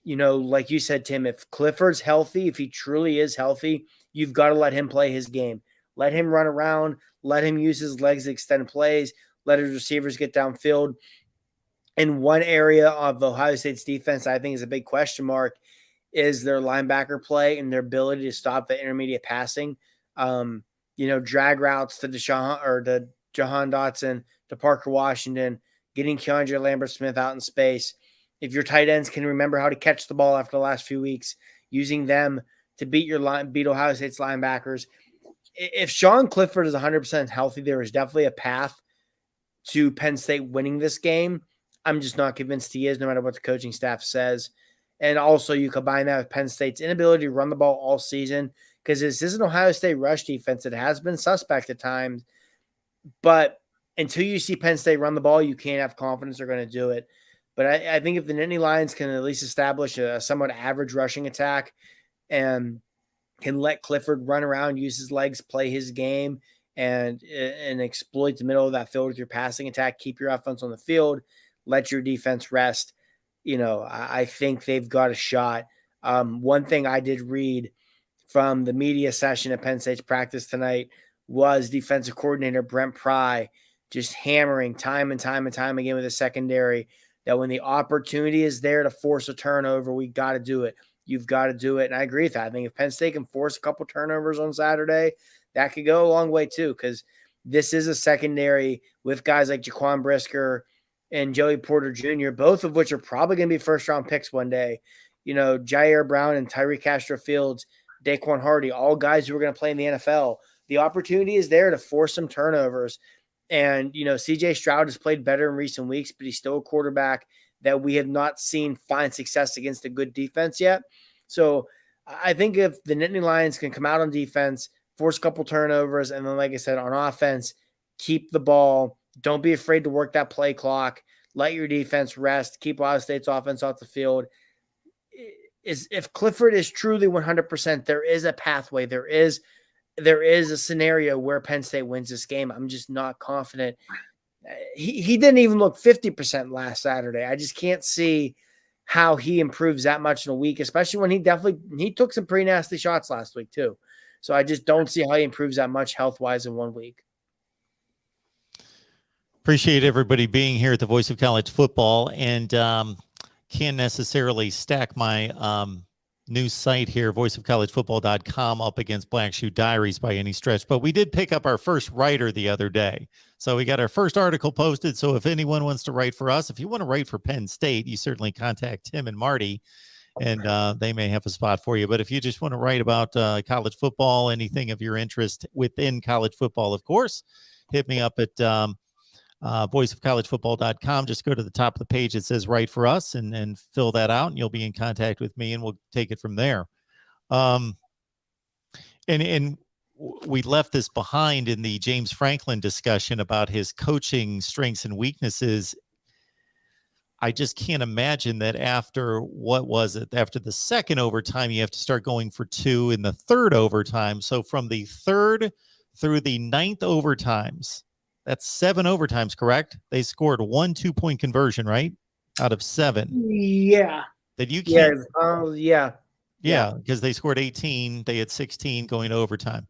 like you said, Tim, if Clifford's healthy, if he truly is healthy, you've got to let him play his game. Let him run around. Let him use his legs to extend plays. Let his receivers get downfield. In one area of Ohio State's defense, I think is a big question mark, is their linebacker play and their ability to stop the intermediate passing. Drag routes to Jahan Dotson, to Parker Washington, getting Keandre Lambert-Smith out in space. If your tight ends can remember how to catch the ball after the last few weeks, using them to beat Ohio State's linebackers. If Sean Clifford is 100% healthy, there is definitely a path to Penn State winning this game. I'm just not convinced he is, no matter what the coaching staff says. And also, you combine that with Penn State's inability to run the ball all season, because this is an Ohio State rush defense that has been suspect at times. But until you see Penn State run the ball, you can't have confidence they're going to do it. But I think if the Nittany Lions can at least establish a somewhat average rushing attack and can let Clifford run around, use his legs, play his game, and exploit the middle of that field with your passing attack, keep your offense on the field, let your defense rest, I think they've got a shot. One thing I did read from the media session at Penn State's practice tonight was defensive coordinator Brent Pry just hammering time and time again with the secondary that when the opportunity is there to force a turnover, we got to do it. You've got to do it. And I agree with that. I think if Penn State can force a couple turnovers on Saturday, that could go a long way too, because this is a secondary with guys like Jaquan Brisker and Joey Porter Jr., both of which are probably going to be first-round picks one day. Jair Brown and Tyree Castro-Fields, Daquan Hardy, all guys who are going to play in the NFL. The opportunity is there to force some turnovers. And, C.J. Stroud has played better in recent weeks, but he's still a quarterback that we have not seen find success against a good defense yet. So I think if the Nittany Lions can come out on defense, force a couple turnovers, and then, like I said, on offense, keep the ball. Don't be afraid to work that play clock. Let your defense rest. Keep Ohio State's offense off the field. If Clifford is truly 100%, there is a pathway. There is a scenario where Penn State wins this game. I'm just not confident. He didn't even look 50% last Saturday. I just can't see how he improves that much in a week, especially when he took some pretty nasty shots last week too. So I just don't see how he improves that much health-wise in 1 week. Appreciate everybody being here at the Voice of College Football, and can't necessarily stack my new site here, voiceofcollegefootball.com, up against Black Shoe Diaries by any stretch, but we did pick up our first writer the other day. So we got our first article posted. So if anyone wants to write for us, if you want to write for Penn State, you certainly contact Tim and Marty, and they may have a spot for you. But if you just want to write about college football, anything of your interest within college football, of course, hit me up at voiceofcollegefootball.com. Just go to the top of the page. It says write for us, and fill that out, and you'll be in contact with me, and we'll take it from there. And we left this behind in the James Franklin discussion about his coaching strengths and weaknesses. I just can't imagine that after the second overtime, you have to start going for two in the third overtime. So from the third through the ninth overtimes, that's 7 overtimes, correct? They scored 1 2-point conversion, right? Out of 7. Yeah. That you can't. Yeah. Because they scored 18. They had 16 going to overtime.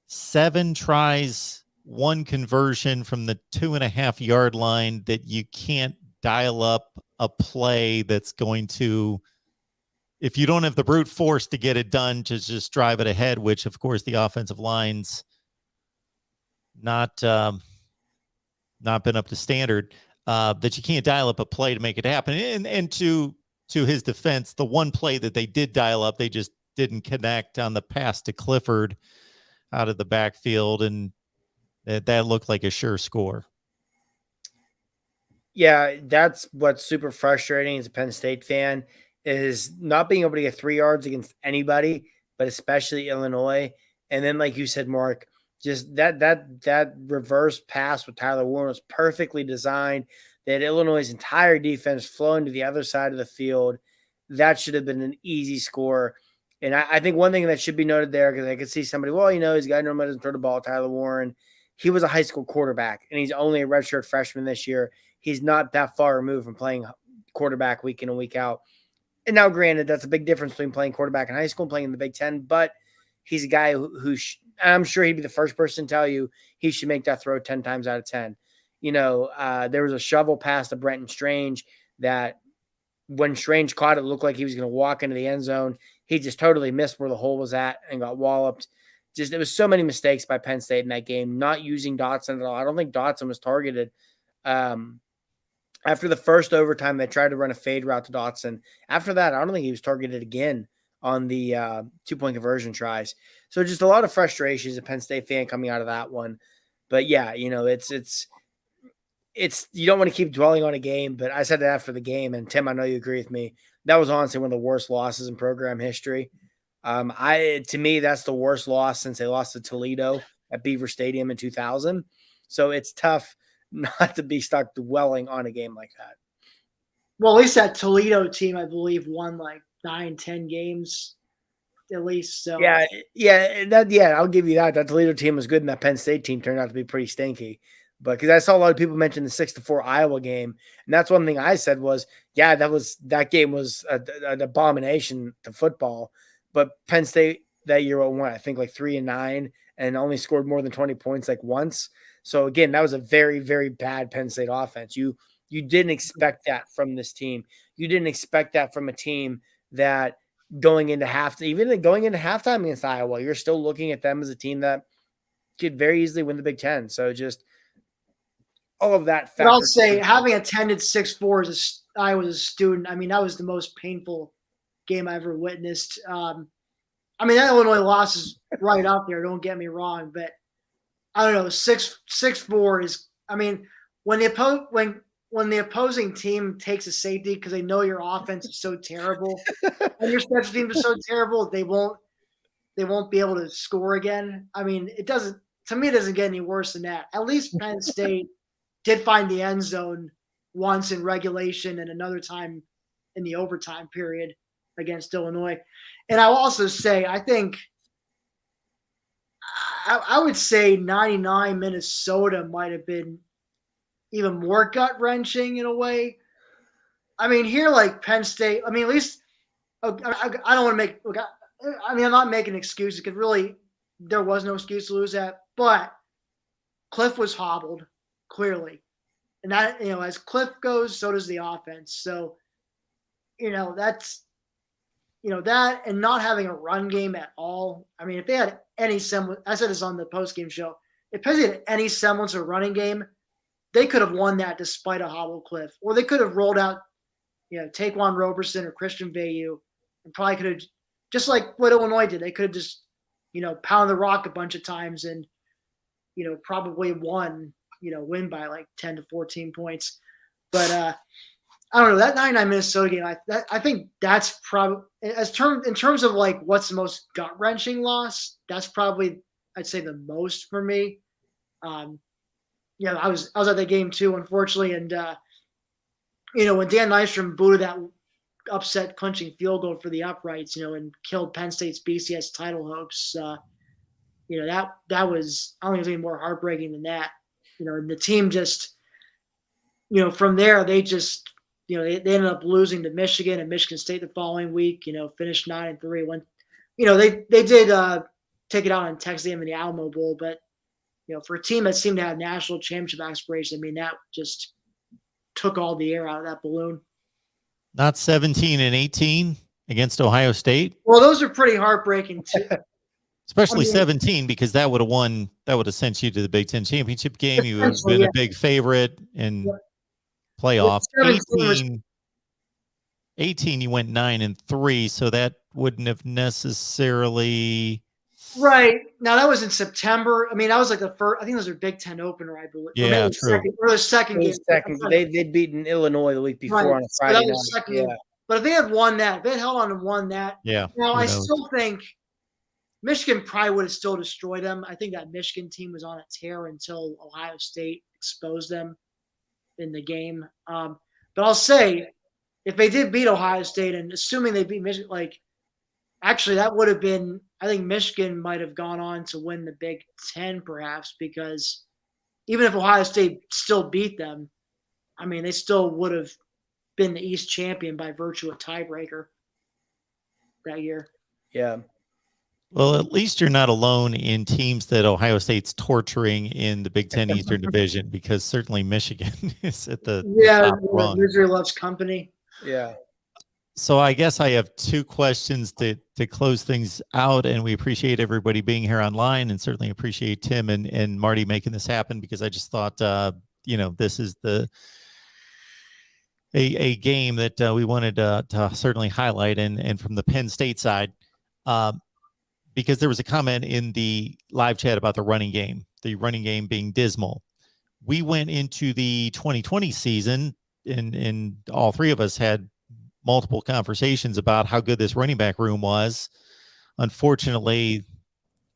7 tries, 1 conversion from the 2.5-yard line that you can't dial up a play that's going to, if you don't have the brute force to get it done, to just drive it ahead, which of course the offensive line's not been up to standard, that you can't dial up a play to make it happen. And to his defense, the one play that they did dial up, they just didn't connect on the pass to Clifford out of the backfield, and that looked like a sure score. Yeah, that's what's super frustrating as a Penn State fan, is not being able to get 3 yards against anybody, but especially Illinois. And then, like you said, Mark, just that reverse pass with Tyler Warren was perfectly designed. That Illinois' entire defense flowing to the other side of the field. That should have been an easy score. And I think one thing that should be noted there, because I could see somebody, well, he's got normally doesn't throw the ball, Tyler Warren. He was a high school quarterback, and he's only a redshirt freshman this year. He's not that far removed from playing quarterback week in and week out. And now, granted, that's a big difference between playing quarterback in high school and playing in the Big Ten, but he's a guy who I'm sure he'd be the first person to tell you he should make that throw 10 times out of 10. There was a shovel pass to Brenton Strange that when Strange caught it, looked like he was going to walk into the end zone. He just totally missed where the hole was at and got walloped. There was so many mistakes by Penn State in that game, not using Dotson at all. I don't think Dotson was targeted. After the first overtime, they tried to run a fade route to Dotson. After that, I don't think he was targeted again on the 2-point conversion tries. So just a lot of frustration as a Penn State fan coming out of that one. But yeah, it's you don't want to keep dwelling on a game, but I said it after the game, and Tim, I know you agree with me. That was honestly one of the worst losses in program history. To me, that's the worst loss since they lost to Toledo at Beaver Stadium in 2000. So it's tough not to be stuck dwelling on a game like that. Well, at least that Toledo team, I believe, won like 9-10 games at least. So yeah, I'll give you that. That Toledo team was good, and that Penn State team turned out to be pretty stinky. But because I saw a lot of people mention the 6-4 Iowa game, and that's one thing I said was, yeah, that game was an abomination to football. But Penn State that year won, I think, like 3-9, and only scored more than 20 points like once. So again, that was a very, very bad Penn State offense. You didn't expect that from this team. You didn't expect that from a team that going into halftime against Iowa, you're still looking at them as a team that could very easily win the Big Ten. So just all of that. But I'll say, having attended 6-4 as I was a student, I mean, that was the most painful game I ever witnessed. I mean, that Illinois loss is right out there. Don't get me wrong, but I don't know. 6-4 is. I mean, when when the opposing team takes a safety because they know your offense is so terrible and your special team is so terrible, they won't be able to score again. I mean, it doesn't get any worse than that. At least Penn State did find the end zone once in regulation and another time in the overtime period against Illinois. And I'll also say, I think I would say 99 Minnesota might have been even more gut wrenching in a way. I mean, here, like Penn State, I mean, at least I don't want to make, look, I mean, I'm not making excuses because really there was no excuse to lose that, but Cliff was hobbled clearly. And that, as Cliff goes, so does the offense. So, that's, that and not having a run game at all. I mean, if they had any semblance, I said this on the post-game show, if Penn State had any semblance of running game, they could have won that despite a hobble Cliff. Or they could have rolled out, Taquan Roberson or Christian Veilleux and probably could have, just like what Illinois did, they could have just, pounded the rock a bunch of times and, probably win by like 10 to 14 points. But I don't know, that 99 Minnesota game, I think that's probably, in terms of like what's the most gut-wrenching loss, that's probably, I'd say, the most for me. I was at that game too, unfortunately, and when Dan Nystrom booted that upset clinching field goal for the uprights, and killed Penn State's BCS title hopes, that was, I don't think it was any more heartbreaking than that. And the team just, from there, they just, they ended up losing to Michigan and Michigan State the following week, finished 9-3. When, they did take it out on Texas A&M in the Alamo Bowl, but, for a team that seemed to have national championship aspirations, I mean, that just took all the air out of that balloon. Not 17 and 18 against Ohio State. Well, those are pretty heartbreaking too. Especially 17, because that would have sent you to the Big Ten championship game. You would have been a big favorite in playoff. 18, you went 9-3, so that wouldn't have necessarily. Right. Now that was in September. I mean, that was like the first, I think it was their Big Ten opener, I believe. Yeah, true. The second game. They'd beaten Illinois the week before on a Friday night. Game. But if they had won that, if they had held on and won that, now I still think Michigan probably would have still destroyed them. I think that Michigan team was on a tear until Ohio State exposed them in the game. But I'll say, if they did beat Ohio State, and assuming they beat Michigan, actually that would have been, I think Michigan might have gone on to win the Big Ten perhaps, because even if Ohio State still beat them, I mean, they still would have been the East champion by virtue of tiebreaker that year. Yeah. Well, at least you're not alone in teams that Ohio State's torturing in the Big Ten Eastern Division, because certainly Michigan is at the top rung. Misery loves company. Yeah. So I guess I have two questions to close things out, and we appreciate everybody being here online, and certainly appreciate Tim and Marty making this happen, because I just thought, this is a game that we wanted to certainly highlight, and from the Penn State side, because there was a comment in the live chat about the running game being dismal. We went into the 2020 season, and all three of us had multiple conversations about how good this running back room was. Unfortunately,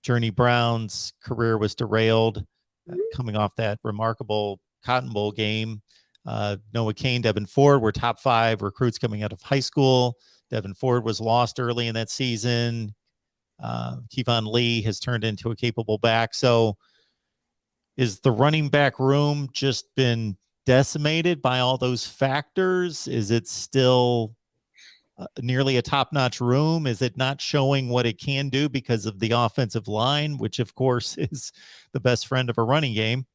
Journey Brown's career was derailed coming off that remarkable Cotton Bowl game. Noah Cain, Devin Ford were top 5 recruits coming out of high school. Devin Ford was lost early in that season. Kevon Lee has turned into a capable back. So is the running back room just been decimated by all those factors? Is it still nearly a top-notch room? Is it not showing what it can do because of the offensive line, which of course is the best friend of a running game?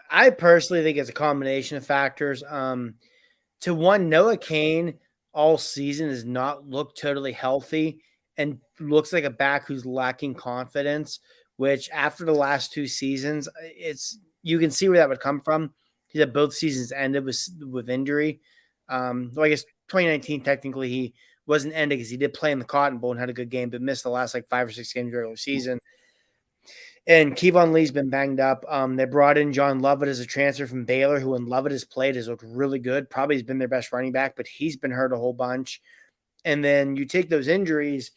I personally think it's a combination of factors. To one, Noah Cain all season has not looked totally healthy and looks like a back who's lacking confidence, which after the last 2 seasons, you can see where that would come from. He said both seasons ended with injury. Well, I guess 2019, technically, he wasn't ended because he did play in the Cotton Bowl and had a good game, but missed the last 5 or 6 games during the season. And Kevon Lee's been banged up. They brought in John Lovett as a transfer from Baylor, who when Lovett has played has looked really good. Probably has been their best running back, but he's been hurt a whole bunch. And then you take those injuries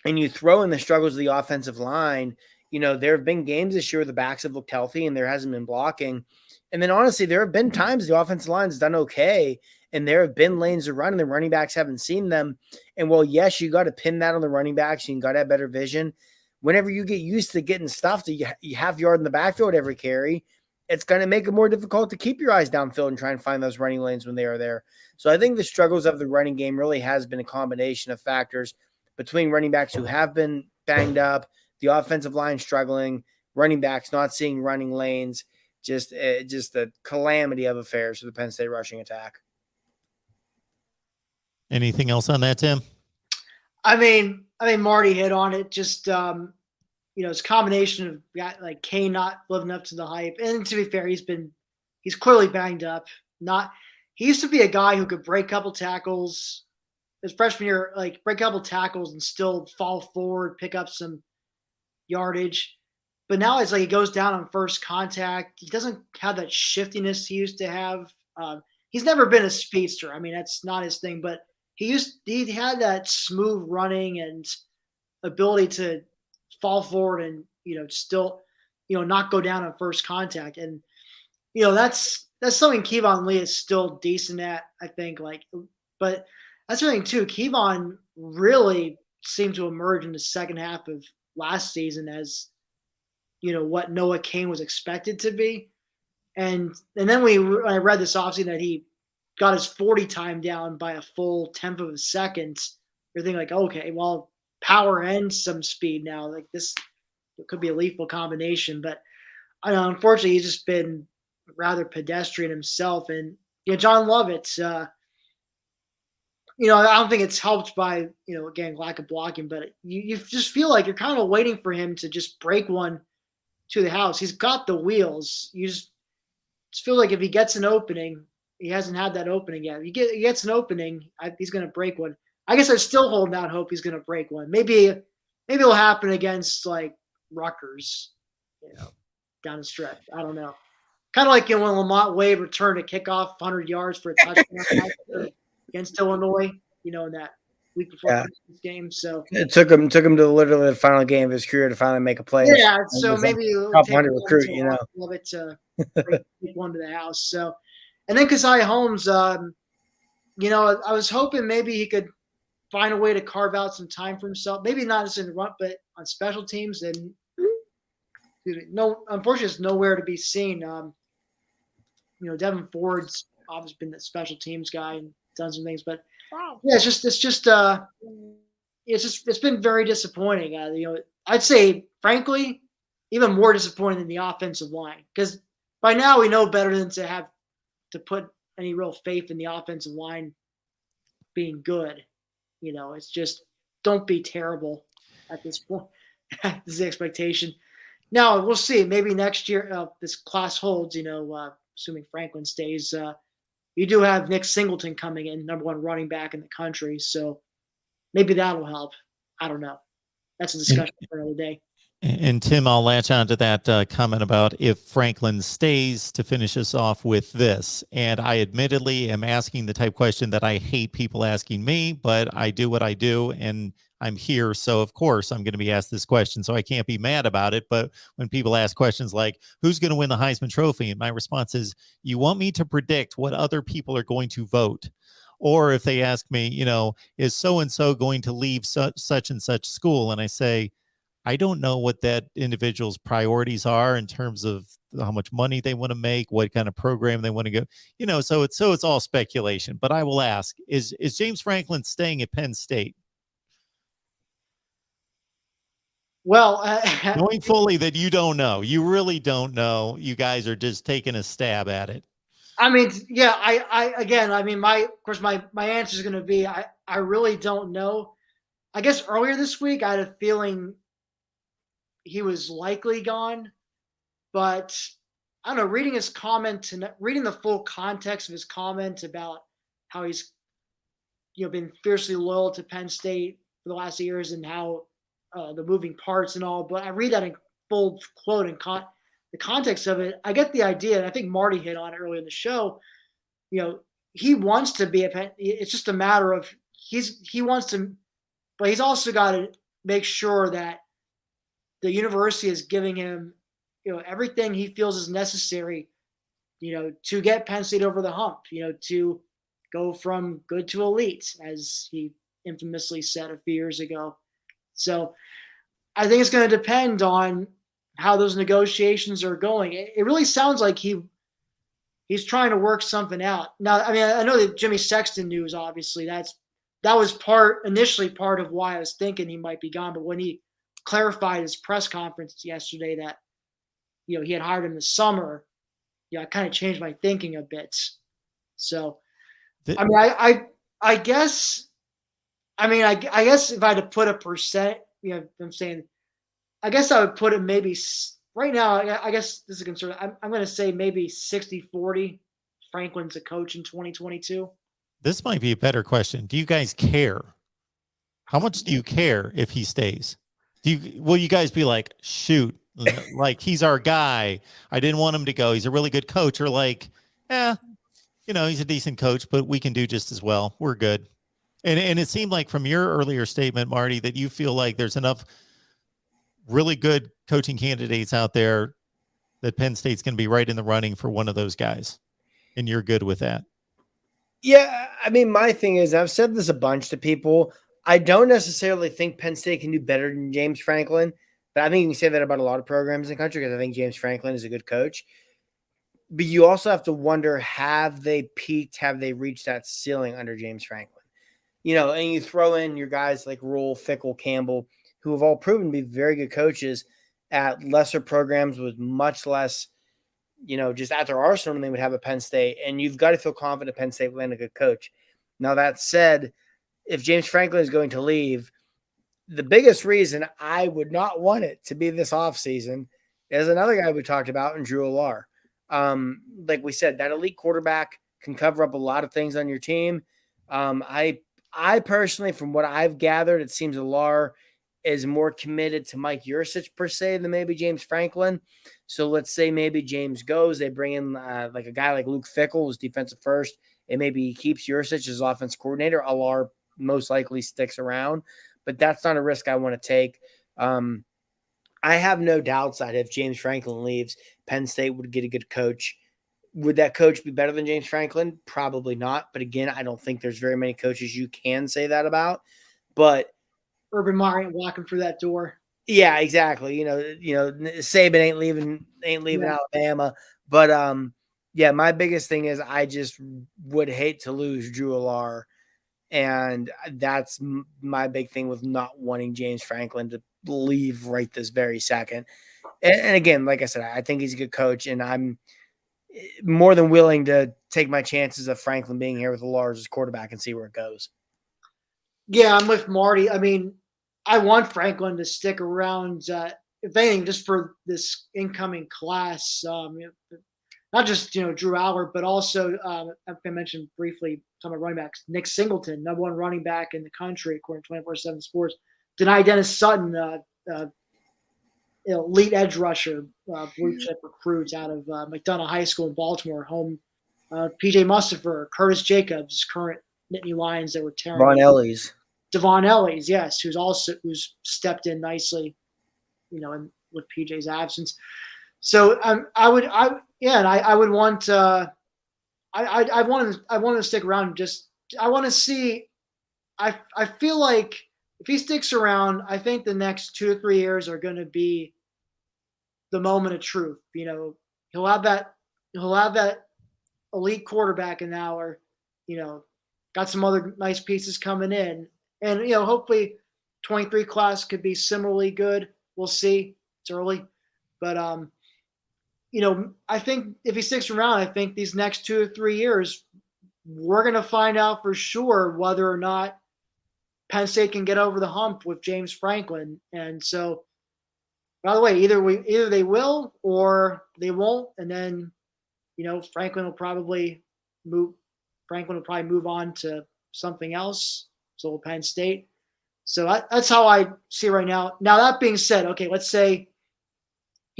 and you throw in the struggles of the offensive line. There have been games this year where the backs have looked healthy and there hasn't been blocking. And then honestly, there have been times the offensive line's done okay, and there have been lanes to run and the running backs haven't seen them. And well, yes, you got to pin that on the running backs. You got to have better vision. Whenever you get used to getting stuffed, you have yard in the backfield every carry, it's going to make it more difficult to keep your eyes downfield and try and find those running lanes when they are there. So I think the struggles of the running game really has been a combination of factors between running backs who have been banged up, the offensive line struggling, running backs not seeing running lanes, just a calamity of affairs for the Penn State rushing attack. Anything else on that, Tim? I mean, Marty hit on it. Just it's a combination of like Kane not living up to the hype, and to be fair, he's clearly banged up. He used to be a guy who could break a couple tackles. His freshman year, like break a couple tackles and still fall forward, pick up some yardage. But now it's like he goes down on first contact. He doesn't have that shiftiness he used to have. He's never been a speedster. I mean, that's not his thing. But he had that smooth running and ability to fall forward and still not go down on first contact. And that's something Kevon Lee is still decent at, I think. But that's the thing too. Kevon really seemed to emerge in the second half of last season as what Noah Cain was expected to be, and then I read this offseason that he got his 40 time down by a full tenth of a second. You're thinking like, okay, well, power and some speed now. Like this, it could be a lethal combination, but unfortunately, he's just been rather pedestrian himself. And John Lovett. I don't think it's helped by, again, lack of blocking, but you just feel like you're kind of waiting for him to just break one to the house. He's got the wheels. You just feel like if he gets an opening, he hasn't had that opening yet. If he gets an opening, he's going to break one. I guess I'm still holding out hope he's going to break one. Maybe it'll happen against like Rutgers, down the stretch. I don't know. Kind of like when Lamont Wade returned a kickoff 100 yards for a touchdown against Illinois, in that week before Christmas game. So it took him to literally the final game of his career to finally make a play. Yeah, so maybe top 100 recruit, love it to take one to the house. So, and then Keziah Holmes, I was hoping maybe he could find a way to carve out some time for himself. Maybe not just in the run, but on special teams. And unfortunately, it's nowhere to be seen. Devin Ford's obviously been the special teams guy and done some things, but yeah, it's been very disappointing. I'd say, frankly, even more disappointing than the offensive line, because by now we know better than to have to put any real faith in the offensive line being good. It's just don't be terrible at this point. This is the expectation. Now we'll see. Maybe next year, this class holds. Assuming Franklin stays. You do have Nick Singleton coming in, number one running back in the country, so maybe that'll help. I don't know. That's a discussion for another day. And Tim, I'll latch on to that comment about if Franklin stays, to finish us off with this. And I admittedly am asking the type question that I hate people asking me, but I do what I do and I'm here. So of course I'm going to be asked this question. So I can't be mad about it. But when people ask questions like, who's going to win the Heisman Trophy? And my response is, you want me to predict what other people are going to vote? Or if they ask me, is so-and-so going to leave such and such school? And I say, I don't know what that individual's priorities are in terms of how much money they want to make, what kind of program they want to go, so it's all speculation. But I will ask, is James Franklin staying at Penn State? Well, knowing fully that you don't know, you really don't know, you guys are just taking a stab at it. I mean, yeah, my answer is going to be, I really don't know. I guess earlier this week, I had a feeling he was likely gone, but I don't know, reading his comment and reading the full context of his comment about how he's, been fiercely loyal to Penn State for the last years and how the moving parts and all, but I read that full quote and the context of it, I get the idea, and I think Marty hit on it earlier in the show. He wants to be a Penn. It's just a matter of he wants to, but he's also got to make sure that the university is giving him, everything he feels is necessary, to get Penn State over the hump, to go from good to elite, as he infamously said a few years ago. So I think it's going to depend on how those negotiations are going. It really sounds like he's trying to work something out. Now, I mean, I know that Jimmy Sexton news, obviously, that was initially part of why I was thinking he might be gone. But when he clarified his press conference yesterday that, he had hired him this summer, I kind of changed my thinking a bit. So, I mean, I guess if I had to put a percent, I'm saying, I guess I would put it maybe right now. I guess this is a concern. I'm going to say maybe 60-40. Franklin's a coach in 2022. This might be a better question. Do you guys care? How much do you care if he stays? Will you guys be like, shoot, like he's our guy. I didn't want him to go. He's a really good coach. Or like, he's a decent coach, but we can do just as well. We're good. And it seemed like from your earlier statement, Marty, that you feel like there's enough really good coaching candidates out there that Penn State's going to be right in the running for one of those guys. And you're good with that. Yeah. I mean, my thing is, I've said this a bunch to people. I don't necessarily think Penn State can do better than James Franklin, but I think you can say that about a lot of programs in the country because I think James Franklin is a good coach. But you also have to wonder, have they peaked? Have they reached that ceiling under James Franklin? And you throw in your guys like Rule, Fickle, Campbell, who have all proven to be very good coaches at lesser programs with much less, just at their arsenal than they would have at Penn State. And you've got to feel confident Penn State will land a good coach. Now, that said, if James Franklin is going to leave, the biggest reason I would not want it to be this offseason is another guy we talked about, and Drew Allar. Like we said, that elite quarterback can cover up a lot of things on your team. I personally, from what I've gathered, it seems Allar is more committed to Mike Yurcich per se than maybe James Franklin. So let's say maybe James goes, they bring in like a guy like Luke Fickell, who's defensive first, and maybe he keeps Yurcich as offense coordinator. Allar most likely sticks around, but that's not a risk I want to take. I have no doubts that if James Franklin leaves, Penn State would get a good coach. Would that coach be better than James Franklin? Probably not. But again, I don't think there's very many coaches you can say that about. But Urban Meyer ain't walking through that door. Yeah, exactly. Saban ain't leaving Alabama. But yeah, my biggest thing is I just would hate to lose Drew Allar. And that's my big thing with not wanting James Franklin to leave right this very second. And again, like I said, I think he's a good coach, and I'm more than willing to take my chances of Franklin being here with Allar as quarterback and see where it goes. Yeah, I'm with Marty. I mean, I want Franklin to stick around, if anything, just for this incoming class. Not just, Drew Allar, but also, I mentioned briefly, some of running backs, Nick Singleton, number one running back in the country, according to 24/7 Sports. Denied Dennis Sutton, elite edge rusher, blue chip recruits out of McDonough High School in Baltimore, home. PJ Mustafer, Curtis Jacobs, current Nittany Lions that were tearing. Devon Ellies, yes, who's stepped in nicely, with PJ's absence. So I would want I want to stick around. I want to see. I feel like if he sticks around, I think the next 2 or 3 years are going to be the moment of truth. He'll have that elite quarterback in now, got some other nice pieces coming in, and hopefully 23 class could be similarly good. We'll see. It's early, but I think if he sticks around, I think these next 2 or 3 years, we're going to find out for sure whether or not Penn State can get over the hump with James Franklin. And so, by the way, either they will or they won't. And then, Franklin will probably move on to something else. So will Penn State. So that's how I see it right now. Now, that being said, okay, let's say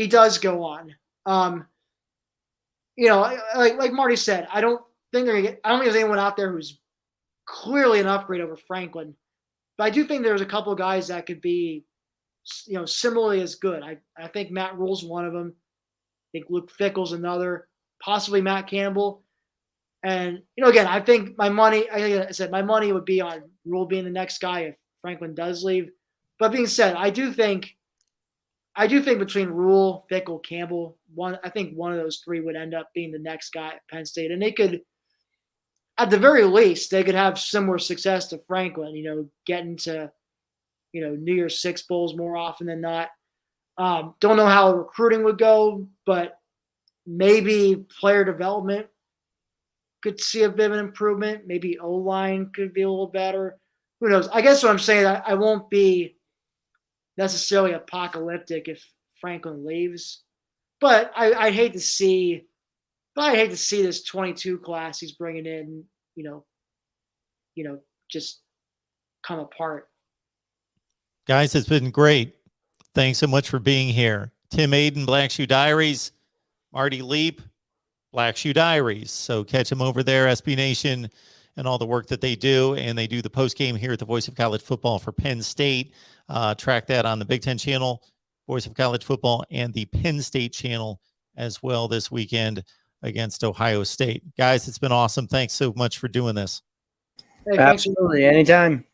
he does go on. You know, like Marty said, I don't think there's anyone out there who's clearly an upgrade over Franklin, but I do think there's a couple of guys that could be, you know, similarly as good. I think Matt Rule's one of them. I think Luke Fickell's another, possibly Matt Campbell. And, you know, again, I think my money, like I said, my money would be on Rule being the next guy if Franklin does leave. But being said, I do think between Rule, Fickell, Campbell, I think one of those three would end up being the next guy at Penn State. And they could, at the very least, they could have similar success to Franklin, you know, getting to, you know, New Year's Six bowls more often than not. Don't know how recruiting would go, but maybe player development could see a bit of an improvement. Maybe O-line could be a little better. Who knows? I guess what I'm saying, I won't be necessarily apocalyptic if Franklin leaves, but I hate to see this 22 class he's bringing in, you know, just come apart. Guys, it's been great. Thanks so much for being here. Tim Aiden, Black Shoe Diaries, Marty Leap, Black Shoe Diaries. So catch them over there, SB Nation, and all the work that they do. And they do the post game here at the Voice of College Football for Penn State. Track that on the Big Ten channel, Voice of College Football, and the Penn State channel as well this weekend against Ohio State. Guys, it's been awesome. Thanks so much for doing this. Hey, Absolutely. Anytime.